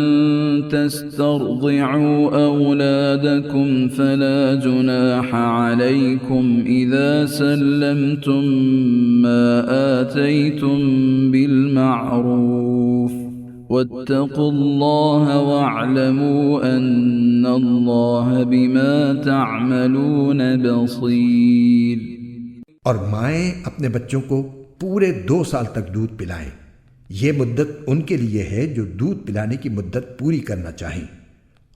تَسْتَرْضِعُوا أَوْلَادَكُمْ فَلَا جُنَاحَ عَلَيْكُمْ إِذَا سَلَّمْتُم مَّا آتَيْتُم بِالْمَعْرُوفِ وَاتَّقُوا اللَّهَ وَاعْلَمُوا أَنَّ اللَّهَ بِمَا تَعْمَلُونَ بَصِيرٌ۔ اور مائیں اپنے بچوں کو پورے 2 سال تک دودھ پلائیں، یہ مدت ان کے لیے ہے جو دودھ پلانے کی مدت پوری کرنا چاہیں،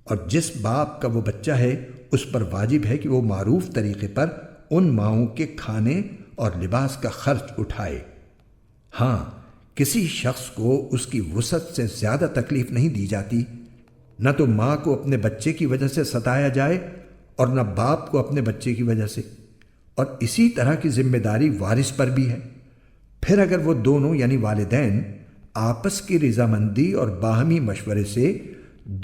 اور جس باپ کا وہ بچہ ہے اس پر واجب ہے کہ وہ معروف طریقے پر ان ماؤں کے کھانے اور لباس کا خرچ اٹھائے۔ ہاں، کسی شخص کو اس کی وسعت سے زیادہ تکلیف نہیں دی جاتی، نہ تو ماں کو اپنے بچے کی وجہ سے ستایا جائے اور نہ باپ کو اپنے بچے کی وجہ سے، اور اسی طرح کی ذمہ داری وارث پر بھی ہے۔ پھر اگر وہ دونوں یعنی والدین آپس کی رضامندی اور باہمی مشورے سے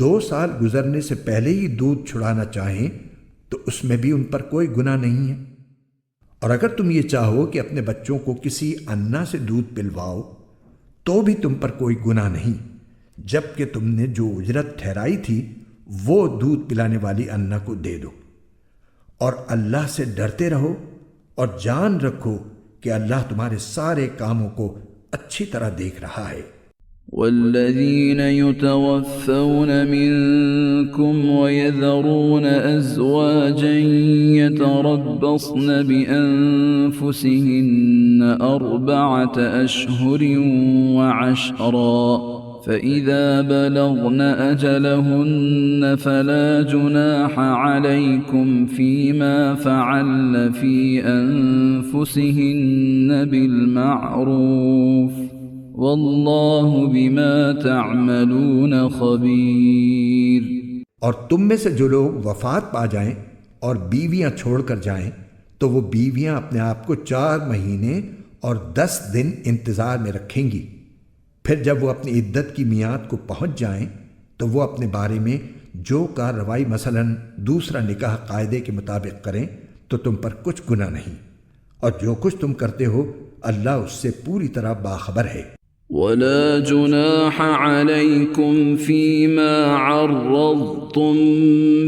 2 سال گزرنے سے پہلے ہی دودھ چھڑانا چاہیں تو اس میں بھی ان پر کوئی گناہ نہیں ہے۔ اور اگر تم یہ چاہو کہ اپنے بچوں کو کسی انا سے دودھ پلواؤ تو بھی تم پر کوئی گناہ نہیں، جبکہ تم نے جو اجرت ٹھہرائی تھی وہ دودھ پلانے والی انا کو دے دو، اور اللہ سے ڈرتے رہو اور جان رکھو کہ اللہ تمہارے سارے کاموں کو اچھی طرح دیکھ رہا ہے۔ والذين يتوفون منكم ويذرون أزواجا يتربصن بأنفسهن 4 أشهر وعشرا فإذا بلغن أجلهن فلا جناح عليكم فيما فعلن في أنفسهن بالمعروف واللہ بما تعملون خبیر۔ اور تم میں سے جو لوگ وفات پا جائیں اور بیویاں چھوڑ کر جائیں تو وہ بیویاں اپنے آپ کو 4 مہینے اور 10 دن انتظار میں رکھیں گی۔ پھر جب وہ اپنی عدت کی میعاد کو پہنچ جائیں تو وہ اپنے بارے میں جو کارروائی مثلاً دوسرا نکاح قاعدے کے مطابق کریں تو تم پر کچھ گناہ نہیں، اور جو کچھ تم کرتے ہو اللہ اس سے پوری طرح باخبر ہے۔ ولا جناح عليكم فيما عرضتم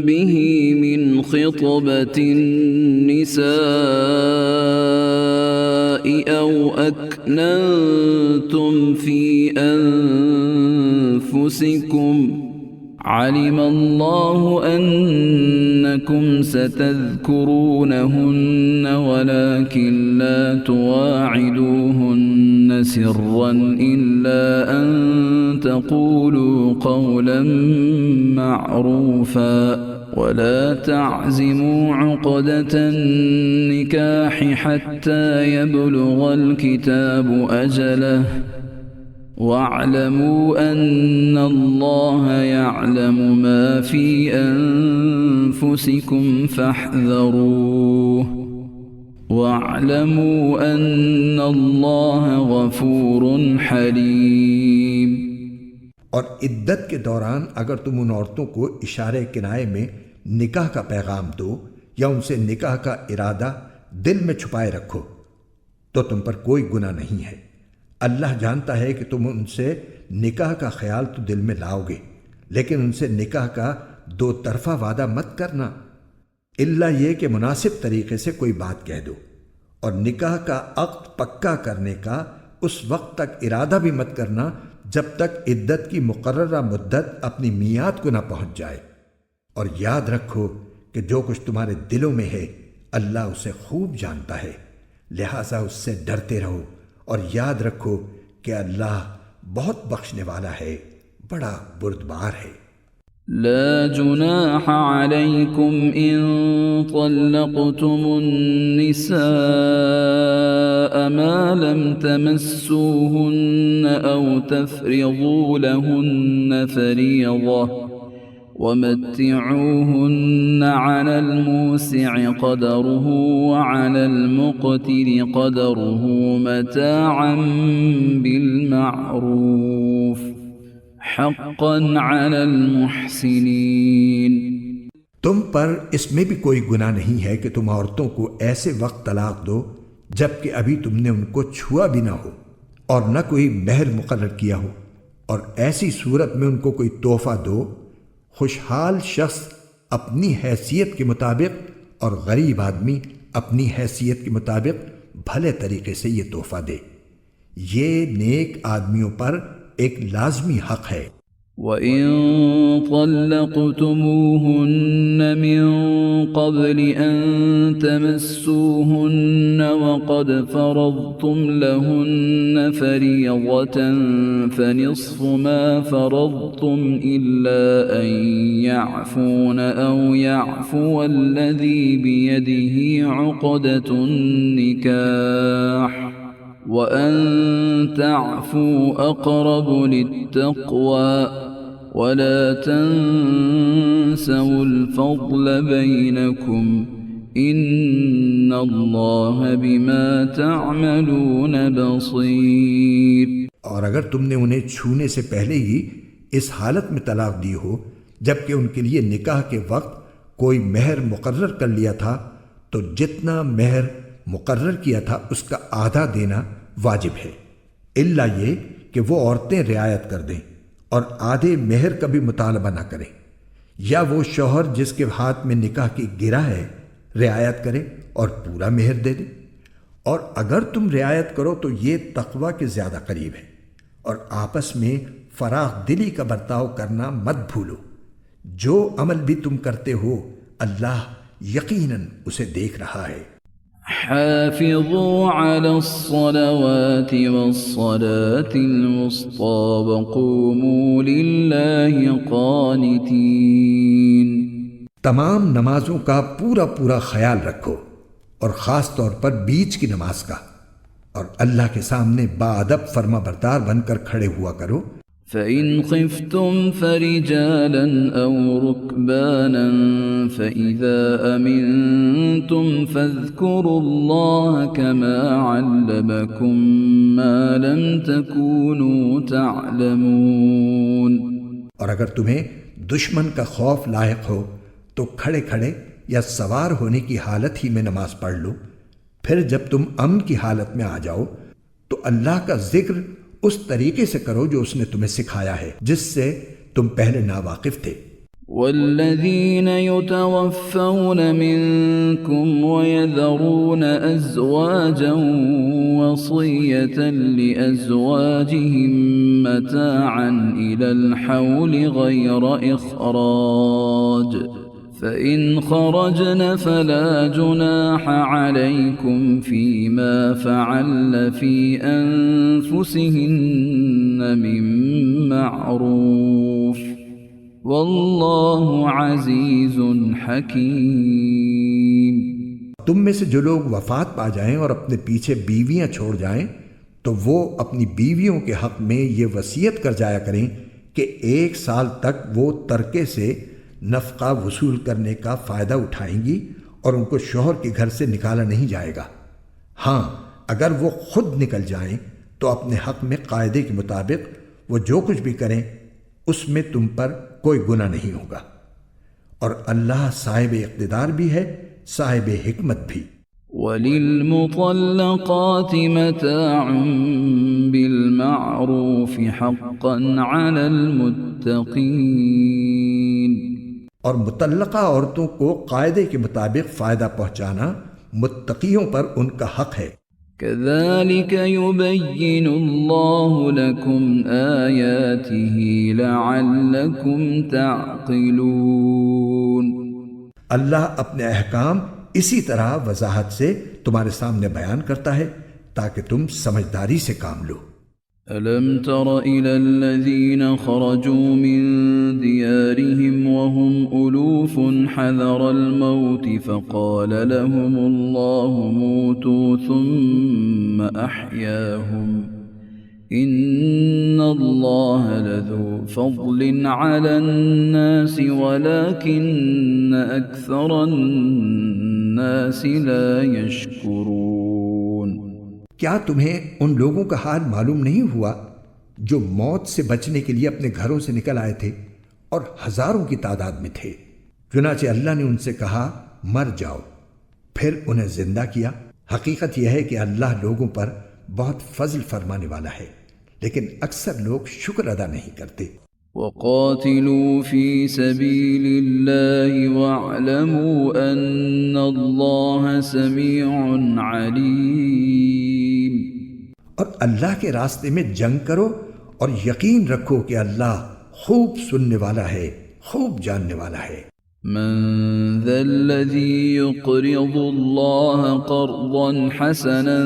به من خطبة النساء أو أكننتم في أنفسكم علم الله أنكم ستذكرونهن ولكن لا تواعدوهن سرا إلا أن تقولوا قولا معروفا ولا تعزموا عقدة النكاح حتى يبلغ الكتاب أجله واعلموا أن الله يعلم ما في أنفسكم فاحذروه واعلموا أن الله غفور حليم۔ اور عدت کے دوران اگر تم ان عورتوں کو اشارے کنائے میں نکاح کا پیغام دو یا ان سے نکاح کا ارادہ دل میں چھپائے رکھو تو تم پر کوئی گناہ نہیں ہے۔ اللہ جانتا ہے کہ تم ان سے نکاح کا خیال تو دل میں لاؤ گے، لیکن ان سے نکاح کا 2 طرفہ وعدہ مت کرنا، الا یہ کہ مناسب طریقے سے کوئی بات کہہ دو، اور نکاح کا عقد پکا کرنے کا اس وقت تک ارادہ بھی مت کرنا جب تک عدت کی مقررہ مدت اپنی میعاد کو نہ پہنچ جائے۔ اور یاد رکھو کہ جو کچھ تمہارے دلوں میں ہے اللہ اسے خوب جانتا ہے، لہٰذا اس سے ڈرتے رہو، اور یاد رکھو کہ اللہ بہت بخشنے والا ہے، بڑا بردبار ہے۔ لا جناح عليكم إن طلقتم النساء ما لم تمسوهن أو تفرضوا لهن فريضة ومتعوهن على الموسع قدره وعلى المقتر قدره متاعا بالمعروف حقا على المحسنين۔ تم پر اس میں بھی کوئی گناہ نہیں ہے کہ تم عورتوں کو ایسے وقت طلاق دو جبکہ ابھی تم نے ان کو چھوا بھی نہ ہو اور نہ کوئی مہر مقرر کیا ہو، اور ایسی صورت میں ان کو کوئی تحفہ دو۔ خوشحال شخص اپنی حیثیت کے مطابق اور غریب آدمی اپنی حیثیت کے مطابق بھلے طریقے سے یہ تحفہ دے، یہ نیک آدمیوں پر ایک لازمی حق ہے۔ وَإِن طَلَّقْتُمُوهُنَّ مِن قَبْلِ أَن تَمَسُّوهُنَّ وَقَدْ فَرَضْتُمْ لَهُنَّ فَرِيضَةً فَنِصْفُ مَا فَرَضْتُمْ إِلَّا أَن يَعْفُونَ أَوْ يَعْفُوَ الَّذِي بِيَدِهِ عُقْدَةُ النِّكَاحِ وَأَن تَعْفُوا أَقْرَبُ لِلتَّقْوَى وَلَا تَنسَوُا الْفَضْلَ بَيْنَكُمْ إِنَّ اللَّهَ بِمَا تَعْمَلُونَ بَصِيرٌ۔ اور اگر تم نے انہیں چھونے سے پہلے ہی اس حالت میں طلاق دی ہو جبکہ ان کے لیے نکاح کے وقت کوئی مہر مقرر کر لیا تھا تو جتنا مہر مقرر کیا تھا اس کا آدھا دینا واجب ہے، الا یہ کہ وہ عورتیں رعایت کر دیں اور آدھے مہر کا بھی مطالبہ نہ کریں، یا وہ شوہر جس کے ہاتھ میں نکاح کی گرہ ہے رعایت کرے اور پورا مہر دے دے۔ اور اگر تم رعایت کرو تو یہ تقوی کے زیادہ قریب ہے، اور آپس میں فراخ دلی کا برتاؤ کرنا مت بھولو۔ جو عمل بھی تم کرتے ہو اللہ یقیناً اسے دیکھ رہا ہے۔ حافظوا على الصلوات والصلاة الوسطى وقوموا لله قانتين۔ تمام نمازوں کا پورا پورا خیال رکھو اور خاص طور پر بیچ کی نماز کا، اور اللہ کے سامنے باادب فرما بردار بن کر کھڑے ہوا کرو۔ فَإِنْ خِفْتُمْ فَرِجَالًا أَوْ رُكْبَانًا فَإِذَا أَمِنْتُمْ فَاذْكُرُوا اللَّهَ كَمَا عَلَّمَكُمْ مَا لَمْ تَكُونُوا تَعْلَمُونَ۔ اور اگر تمہیں دشمن کا خوف لاحق ہو تو کھڑے کھڑے یا سوار ہونے کی حالت ہی میں نماز پڑھ لو، پھر جب تم امن کی حالت میں آ جاؤ تو اللہ کا ذکر اس طریقے سے کرو جو اس نے تمہیں سکھایا ہے، جس سے تم پہلے ناواقف تھے۔ والذین یتوفون منکم ویذرون ازواجا وصیة لأزواجهم متاعا إلى الحول غیر اخراج فإن خرجن فلا جناح عليكم فيما فعلن في أنفسهن من معروف والله عزيز حكيم۔ تم میں سے جو لوگ وفات پا جائیں اور اپنے پیچھے بیویاں چھوڑ جائیں تو وہ اپنی بیویوں کے حق میں یہ وصیت کر جایا کریں کہ 1 سال تک وہ ترکے سے نفقہ وصول کرنے کا فائدہ اٹھائیں گی اور ان کو شوہر کے گھر سے نکالا نہیں جائے گا۔ ہاں، اگر وہ خود نکل جائیں تو اپنے حق میں قاعدے کے مطابق وہ جو کچھ بھی کریں اس میں تم پر کوئی گناہ نہیں ہوگا، اور اللہ صاحب اقتدار بھی ہے، صاحب حکمت بھی۔ وَلِلْمُطَلَّقَاتِ مَتَاعٌ بِالْمَعْرُوفِ حَقًّا عَلَى الْمُتَّقِينَ۔ اور مطلقہ عورتوں کو قاعدے کے مطابق فائدہ پہنچانا متقیوں پر ان کا حق ہے۔ كَذَلِكَ يُبَيِّنُ اللَّهُ لَكُمْ آيَاتِهِ لَعَلَّكُمْ تَعْقِلُونَ۔ اللہ اپنے احکام اسی طرح وضاحت سے تمہارے سامنے بیان کرتا ہے تاکہ تم سمجھداری سے کام لو۔ أَلَمْ تَرَ إِلَى الَّذِينَ خَرَجُوا مِن دِيَارِهِمْ وَهُمْ أُلُوفٌ حَذَرَ الْمَوْتِ فَقَالَ لَهُمُ اللَّهُ مُوتُوا ثُمَّ أَحْيَاهُمْ إِنَّ اللَّهَ لَذُو فَضْلٍ عَلَى النَّاسِ وَلَكِنَّ أَكْثَرَ النَّاسِ لَا يَشْكُرُونَ۔ کیا تمہیں ان لوگوں کا حال معلوم نہیں ہوا جو موت سے بچنے کے لیے اپنے گھروں سے نکل آئے تھے اور ہزاروں کی تعداد میں تھے؟ چنانچہ اللہ نے ان سے کہا مر جاؤ، پھر انہیں زندہ کیا۔ حقیقت یہ ہے کہ اللہ لوگوں پر بہت فضل فرمانے والا ہے، لیکن اکثر لوگ شکر ادا نہیں کرتے۔ وَقَاتِلُوا فِي سَبِيلِ اللَّهِ وَاعْلَمُوا أَنَّ اللَّهَ سَمِيعٌ عَلِيمٌ۔ اور اللہ کے راستے میں جنگ کرو اور یقین رکھو کہ اللہ خوب سننے والا ہے، خوب جاننے والا ہے۔ من ذا الذي يقرض الله قرضا حسنا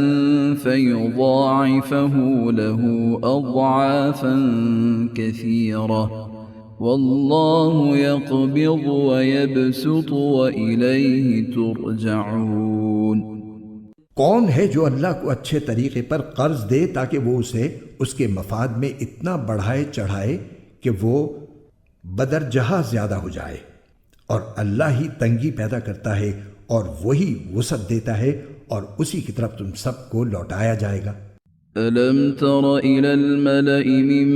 فيضاعفه له أضعافا كثيرة والله يقبض ويبسط وإليه ترجعون۔ کون ہے جو اللہ کو اچھے طریقے پر قرض دے تاکہ وہ اسے اس کے مفاد میں اتنا بڑھائے چڑھائے کہ وہ بدرجہ زیادہ ہو جائے، اور اللہ ہی تنگی پیدا کرتا ہے اور وہی وسعت دیتا ہے، اور اسی کی طرف تم سب کو لوٹایا جائے گا۔ أَلَمْ تَرَ إِلَى الْمَلَإِ مِنْ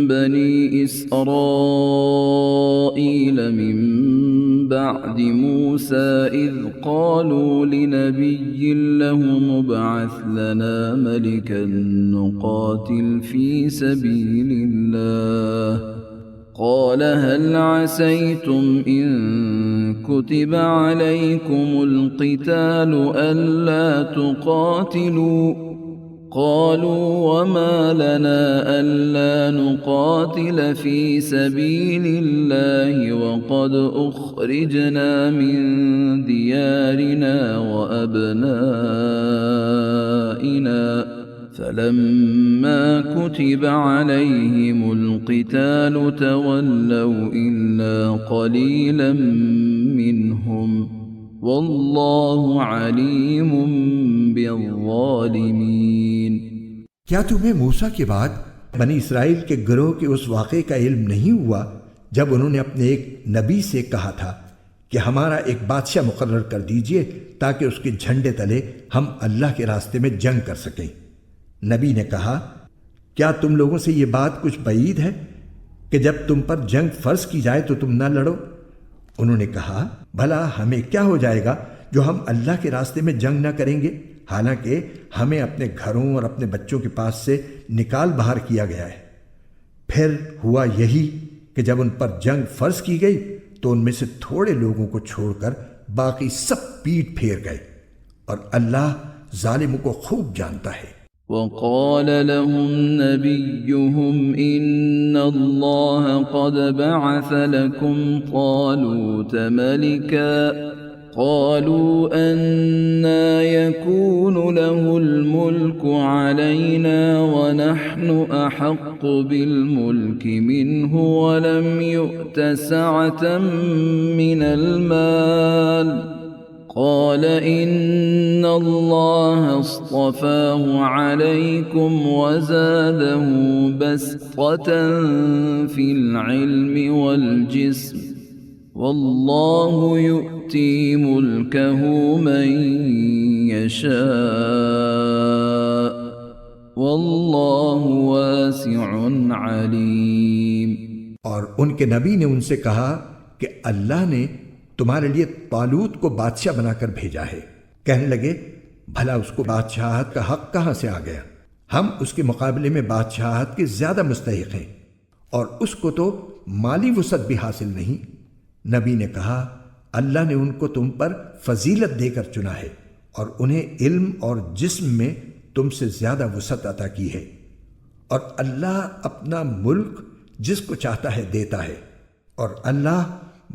بَنِي إِسْرَائِيلَ مِنْ بَعْدِ مُوسَى إِذْ قَالُوا لِنَبِيٍّ لَهُمُ ابْعَثْ لَنَا مَلِكًا نُقَاتِلْ فِي سَبِيلِ اللَّهِ قال هل عسيتم إن كتب عليكم القتال ألا تقاتلوا قالوا وما لنا ألا نقاتل في سبيل الله وقد أخرجنا من ديارنا وأبنائنا فلما كتب عليهم القتال تولوا إلا قليلا منهم واللہ علیم بالظالمین۔ کیا تمہیں موسیٰ کے بعد بنی اسرائیل کے گروہ کے اس واقعے کا علم نہیں ہوا جب انہوں نے اپنے ایک نبی سے کہا تھا کہ ہمارا ایک بادشاہ مقرر کر دیجئے تاکہ اس کے جھنڈے تلے ہم اللہ کے راستے میں جنگ کر سکیں؟ نبی نے کہا کیا تم لوگوں سے یہ بات کچھ بعید ہے کہ جب تم پر جنگ فرض کی جائے تو تم نہ لڑو؟ انہوں نے کہا بھلا ہمیں کیا ہو جائے گا جو ہم اللہ کے راستے میں جنگ نہ کریں گے، حالانکہ ہمیں اپنے گھروں اور اپنے بچوں کے پاس سے نکال باہر کیا گیا ہے۔ پھر ہوا یہی کہ جب ان پر جنگ فرض کی گئی تو ان میں سے تھوڑے لوگوں کو چھوڑ کر باقی سب پیٹ پھیر گئے، اور اللہ ظالموں کو خوب جانتا ہے۔ وقال لهم نبيهم إن الله قد بعث لكم طالوت ملكا قالوا أنى يكون له الملك علينا ونحن أحق بالملك منه ولم يؤت سعة من المال قال إن الله اصطفاه عليكم وزاده بسطة في العلم والجسم والله يؤتي ملكه من يشاء والله واسع عليم۔ اور ان کے نبی نے ان سے کہا کہ اللہ نے تمہارے لیے طالوت کو بادشاہ بنا کر بھیجا ہے۔ کہنے لگے بھلا اس کو بادشاہت کا حق کہاں سے آ گیا؟ ہم اس کے مقابلے میں بادشاہت کے زیادہ مستحق ہیں، اور اس کو تو مالی وسعت بھی حاصل نہیں۔ نبی نے کہا اللہ نے ان کو تم پر فضیلت دے کر چنا ہے اور انہیں علم اور جسم میں تم سے زیادہ وسعت عطا کی ہے، اور اللہ اپنا ملک جس کو چاہتا ہے دیتا ہے، اور اللہ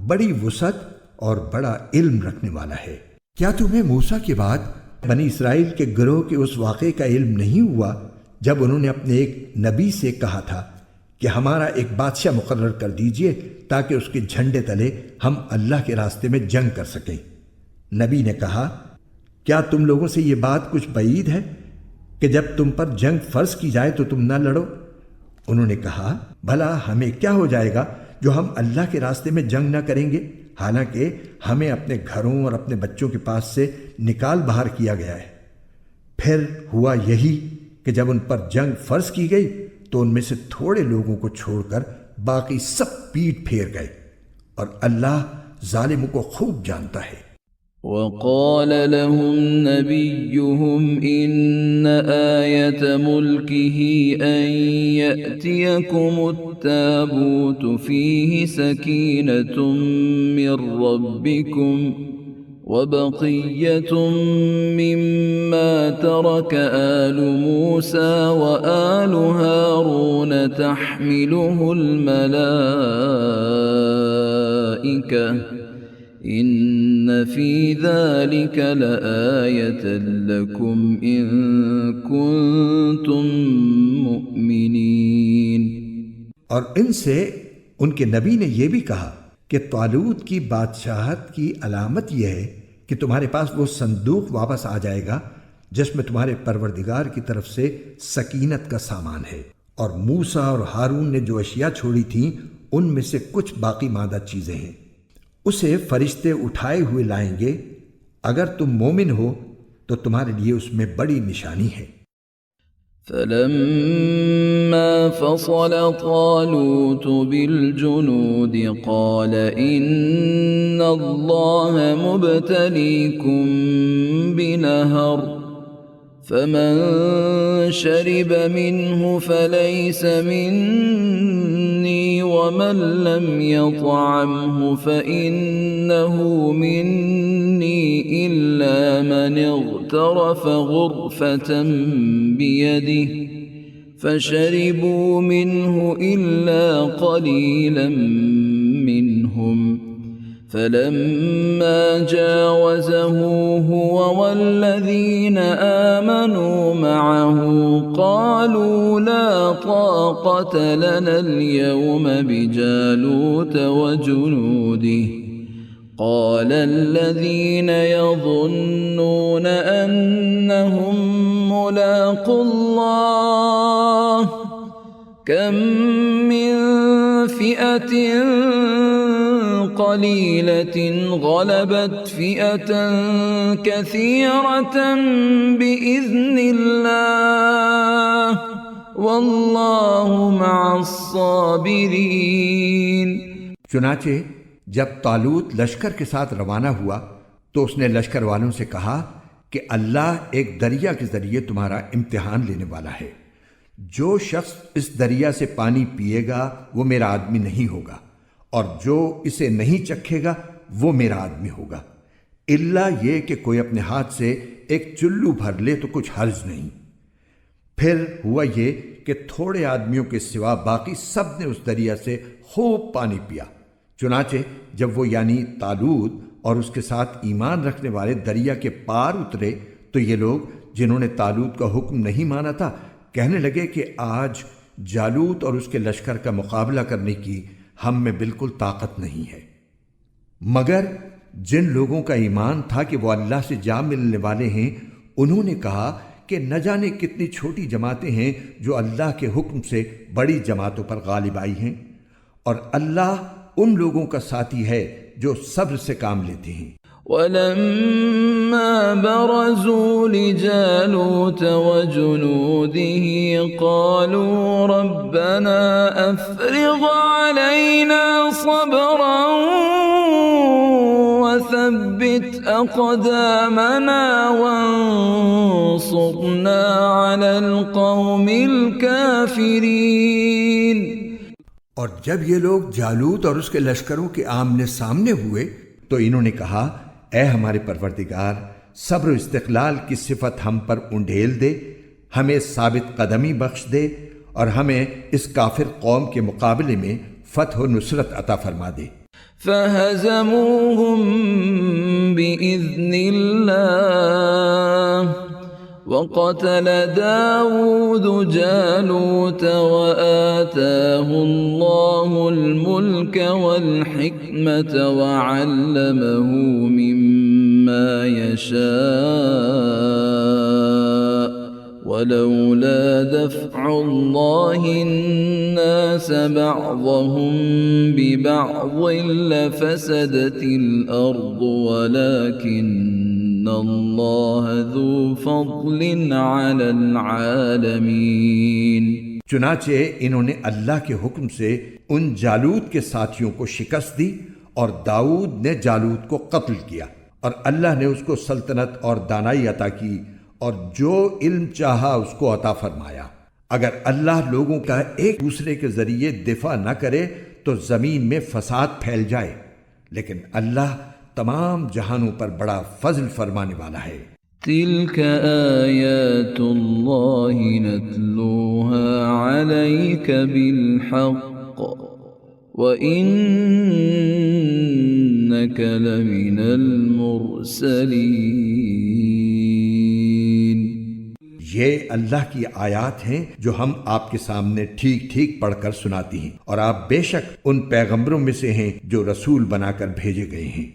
بڑی وسعت اور بڑا علم رکھنے والا ہے۔ کیا تمہیں موسیٰ کے بعد بنی اسرائیل کے گروہ کے اس واقعے کا علم نہیں ہوا جب انہوں نے اپنے ایک نبی سے کہا تھا کہ ہمارا ایک بادشاہ مقرر کر دیجئے تاکہ اس کے جھنڈے تلے ہم اللہ کے راستے میں جنگ کر سکیں؟ نبی نے کہا کیا تم لوگوں سے یہ بات کچھ بعید ہے کہ جب تم پر جنگ فرض کی جائے تو تم نہ لڑو؟ انہوں نے کہا بھلا ہمیں کیا ہو جائے گا جو ہم اللہ کے راستے میں جنگ نہ کریں گے، حالانکہ ہمیں اپنے گھروں اور اپنے بچوں کے پاس سے نکال باہر کیا گیا ہے۔ پھر ہوا یہی کہ جب ان پر جنگ فرض کی گئی تو ان میں سے تھوڑے لوگوں کو چھوڑ کر باقی سب پیٹ پھیر گئے، اور اللہ ظالموں کو خوب جانتا ہے۔ وقال لهم نبيهم إن آية ملكه أن يأتيكم التابوت فيه سكينة من ربكم وبقية مما ترك آل موسى وآل هارون تحمله الملائكة إن في ذلك لآية لكم إن كنتم مؤمنين۔ اور ان سے ان کے نبی نے یہ بھی کہا کہ طالوت کی بادشاہت کی علامت یہ ہے کہ تمہارے پاس وہ صندوق واپس آ جائے گا جس میں تمہارے پروردگار کی طرف سے سکینت کا سامان ہے، اور موسیٰ اور ہارون نے جو اشیاء چھوڑی تھیں ان میں سے کچھ باقی ماندہ چیزیں ہیں، اسے فرشتے اٹھائے ہوئے لائیں گے۔ اگر تم مومن ہو تو تمہارے لیے اس میں بڑی نشانی ہے۔ فلما فصل طالوت بالجنود قال إن الله مبتليكم بنهر فمن شرب منه فليس مني ومن لم يطعمه فإنه مني إلا من اغترف غرفة بيده فشربوا منه إلا قليلا منهم فلما جاوزه هو والذين آمنوا معه قالوا لا طاقة لنا اليوم بجالوت وجنوده قال الذين يظنون أنهم ملاقو الله كم من فئة قليلة غلبت فئة كثيرة بإذن الله والله مع الصابرين۔ چنانچہ جب طالوت لشکر کے ساتھ روانہ ہوا تو اس نے لشکر والوں سے کہا کہ اللہ ایک دریا کے ذریعے تمہارا امتحان لینے والا ہے۔ جو شخص اس دریا سے پانی پیے گا وہ میرا آدمی نہیں ہوگا، اور جو اسے نہیں چکھے گا وہ میرا آدمی ہوگا، الا یہ کہ کوئی اپنے ہاتھ سے ایک چلو بھر لے تو کچھ حرج نہیں۔ پھر ہوا یہ کہ تھوڑے آدمیوں کے سوا باقی سب نے اس دریا سے خوب پانی پیا۔ چنانچہ جب وہ یعنی طالوت اور اس کے ساتھ ایمان رکھنے والے دریا کے پار اترے تو یہ لوگ جنہوں نے طالوت کا حکم نہیں مانا تھا کہنے لگے کہ آج جالوت اور اس کے لشکر کا مقابلہ کرنے کی ہم میں بالکل طاقت نہیں ہے۔ مگر جن لوگوں کا ایمان تھا کہ وہ اللہ سے جا ملنے والے ہیں انہوں نے کہا کہ نہ جانے کتنی چھوٹی جماعتیں ہیں جو اللہ کے حکم سے بڑی جماعتوں پر غالب آئی ہیں، اور اللہ ان لوگوں کا ساتھی ہے جو صبر سے کام لیتے ہیں۔ وَلَمَّا بَرَزُوا لِجَالُوتَ وَجُنُودِهِ قَالُوا رَبَّنَا أَفْرِغْ عَلَيْنَا صَبْرًا وَثَبِّتْ أَقْدَامَنَا وَانصُرْنَا عَلَى الْقَوْمِ الْكَافِرِينَ۔ اور جب یہ لوگ جالوت اور اس کے لشکروں کے آمنے سامنے ہوئے تو انہوں نے کہا اے ہمارے پروردگار، صبر و استقلال کی صفت ہم پر انڈھیل دے، ہمیں ثابت قدمی بخش دے اور ہمیں اس کافر قوم کے مقابلے میں فتح و نصرت عطا فرما دے۔ فَهَزَمُوهُمْ بِإِذْنِ اللَّهِ وَقَتَلَ دَاوُودُ جَالُوتَ وَآتَاهُ اللَّهُ الْمُلْكَ وَالْحِكْمَةَ وَعَلَّمَهُ مِمَّا يَشَاءُ وَلَوْلَا دَفْعُ اللَّهِ النَّاسَ بَعْضَهُمْ بِبَعْضٍ لَفَسَدَتِ الْأَرْضُ وَلَكِنَّ اللَّهَ ذُو فَضْلٍ عَلَى الْعَالَمِينَ۔ چنانچہ انہوں نے اللہ کے حکم سے ان جالوت کے ساتھیوں کو شکست دی اور داؤد نے جالوت کو قتل کیا، اور اللہ نے اس کو سلطنت اور دانائی عطا کی اور جو علم چاہا اس کو عطا فرمایا۔ اگر اللہ لوگوں کا ایک دوسرے کے ذریعے دفاع نہ کرے تو زمین میں فساد پھیل جائے، لیکن اللہ تمام جہانوں پر بڑا فضل فرمانے والا ہے۔ تِلْكَ آیات اللہ نتلوها علیک بالحق وَإِنَّكَ لَمِنَ الْمُرْسَلِينَ۔ یہ اللہ کی آیات ہیں جو ہم آپ کے سامنے ٹھیک ٹھیک پڑھ کر سناتی ہیں، اور آپ بے شک ان پیغمبروں میں سے ہیں جو رسول بنا کر بھیجے گئے ہیں۔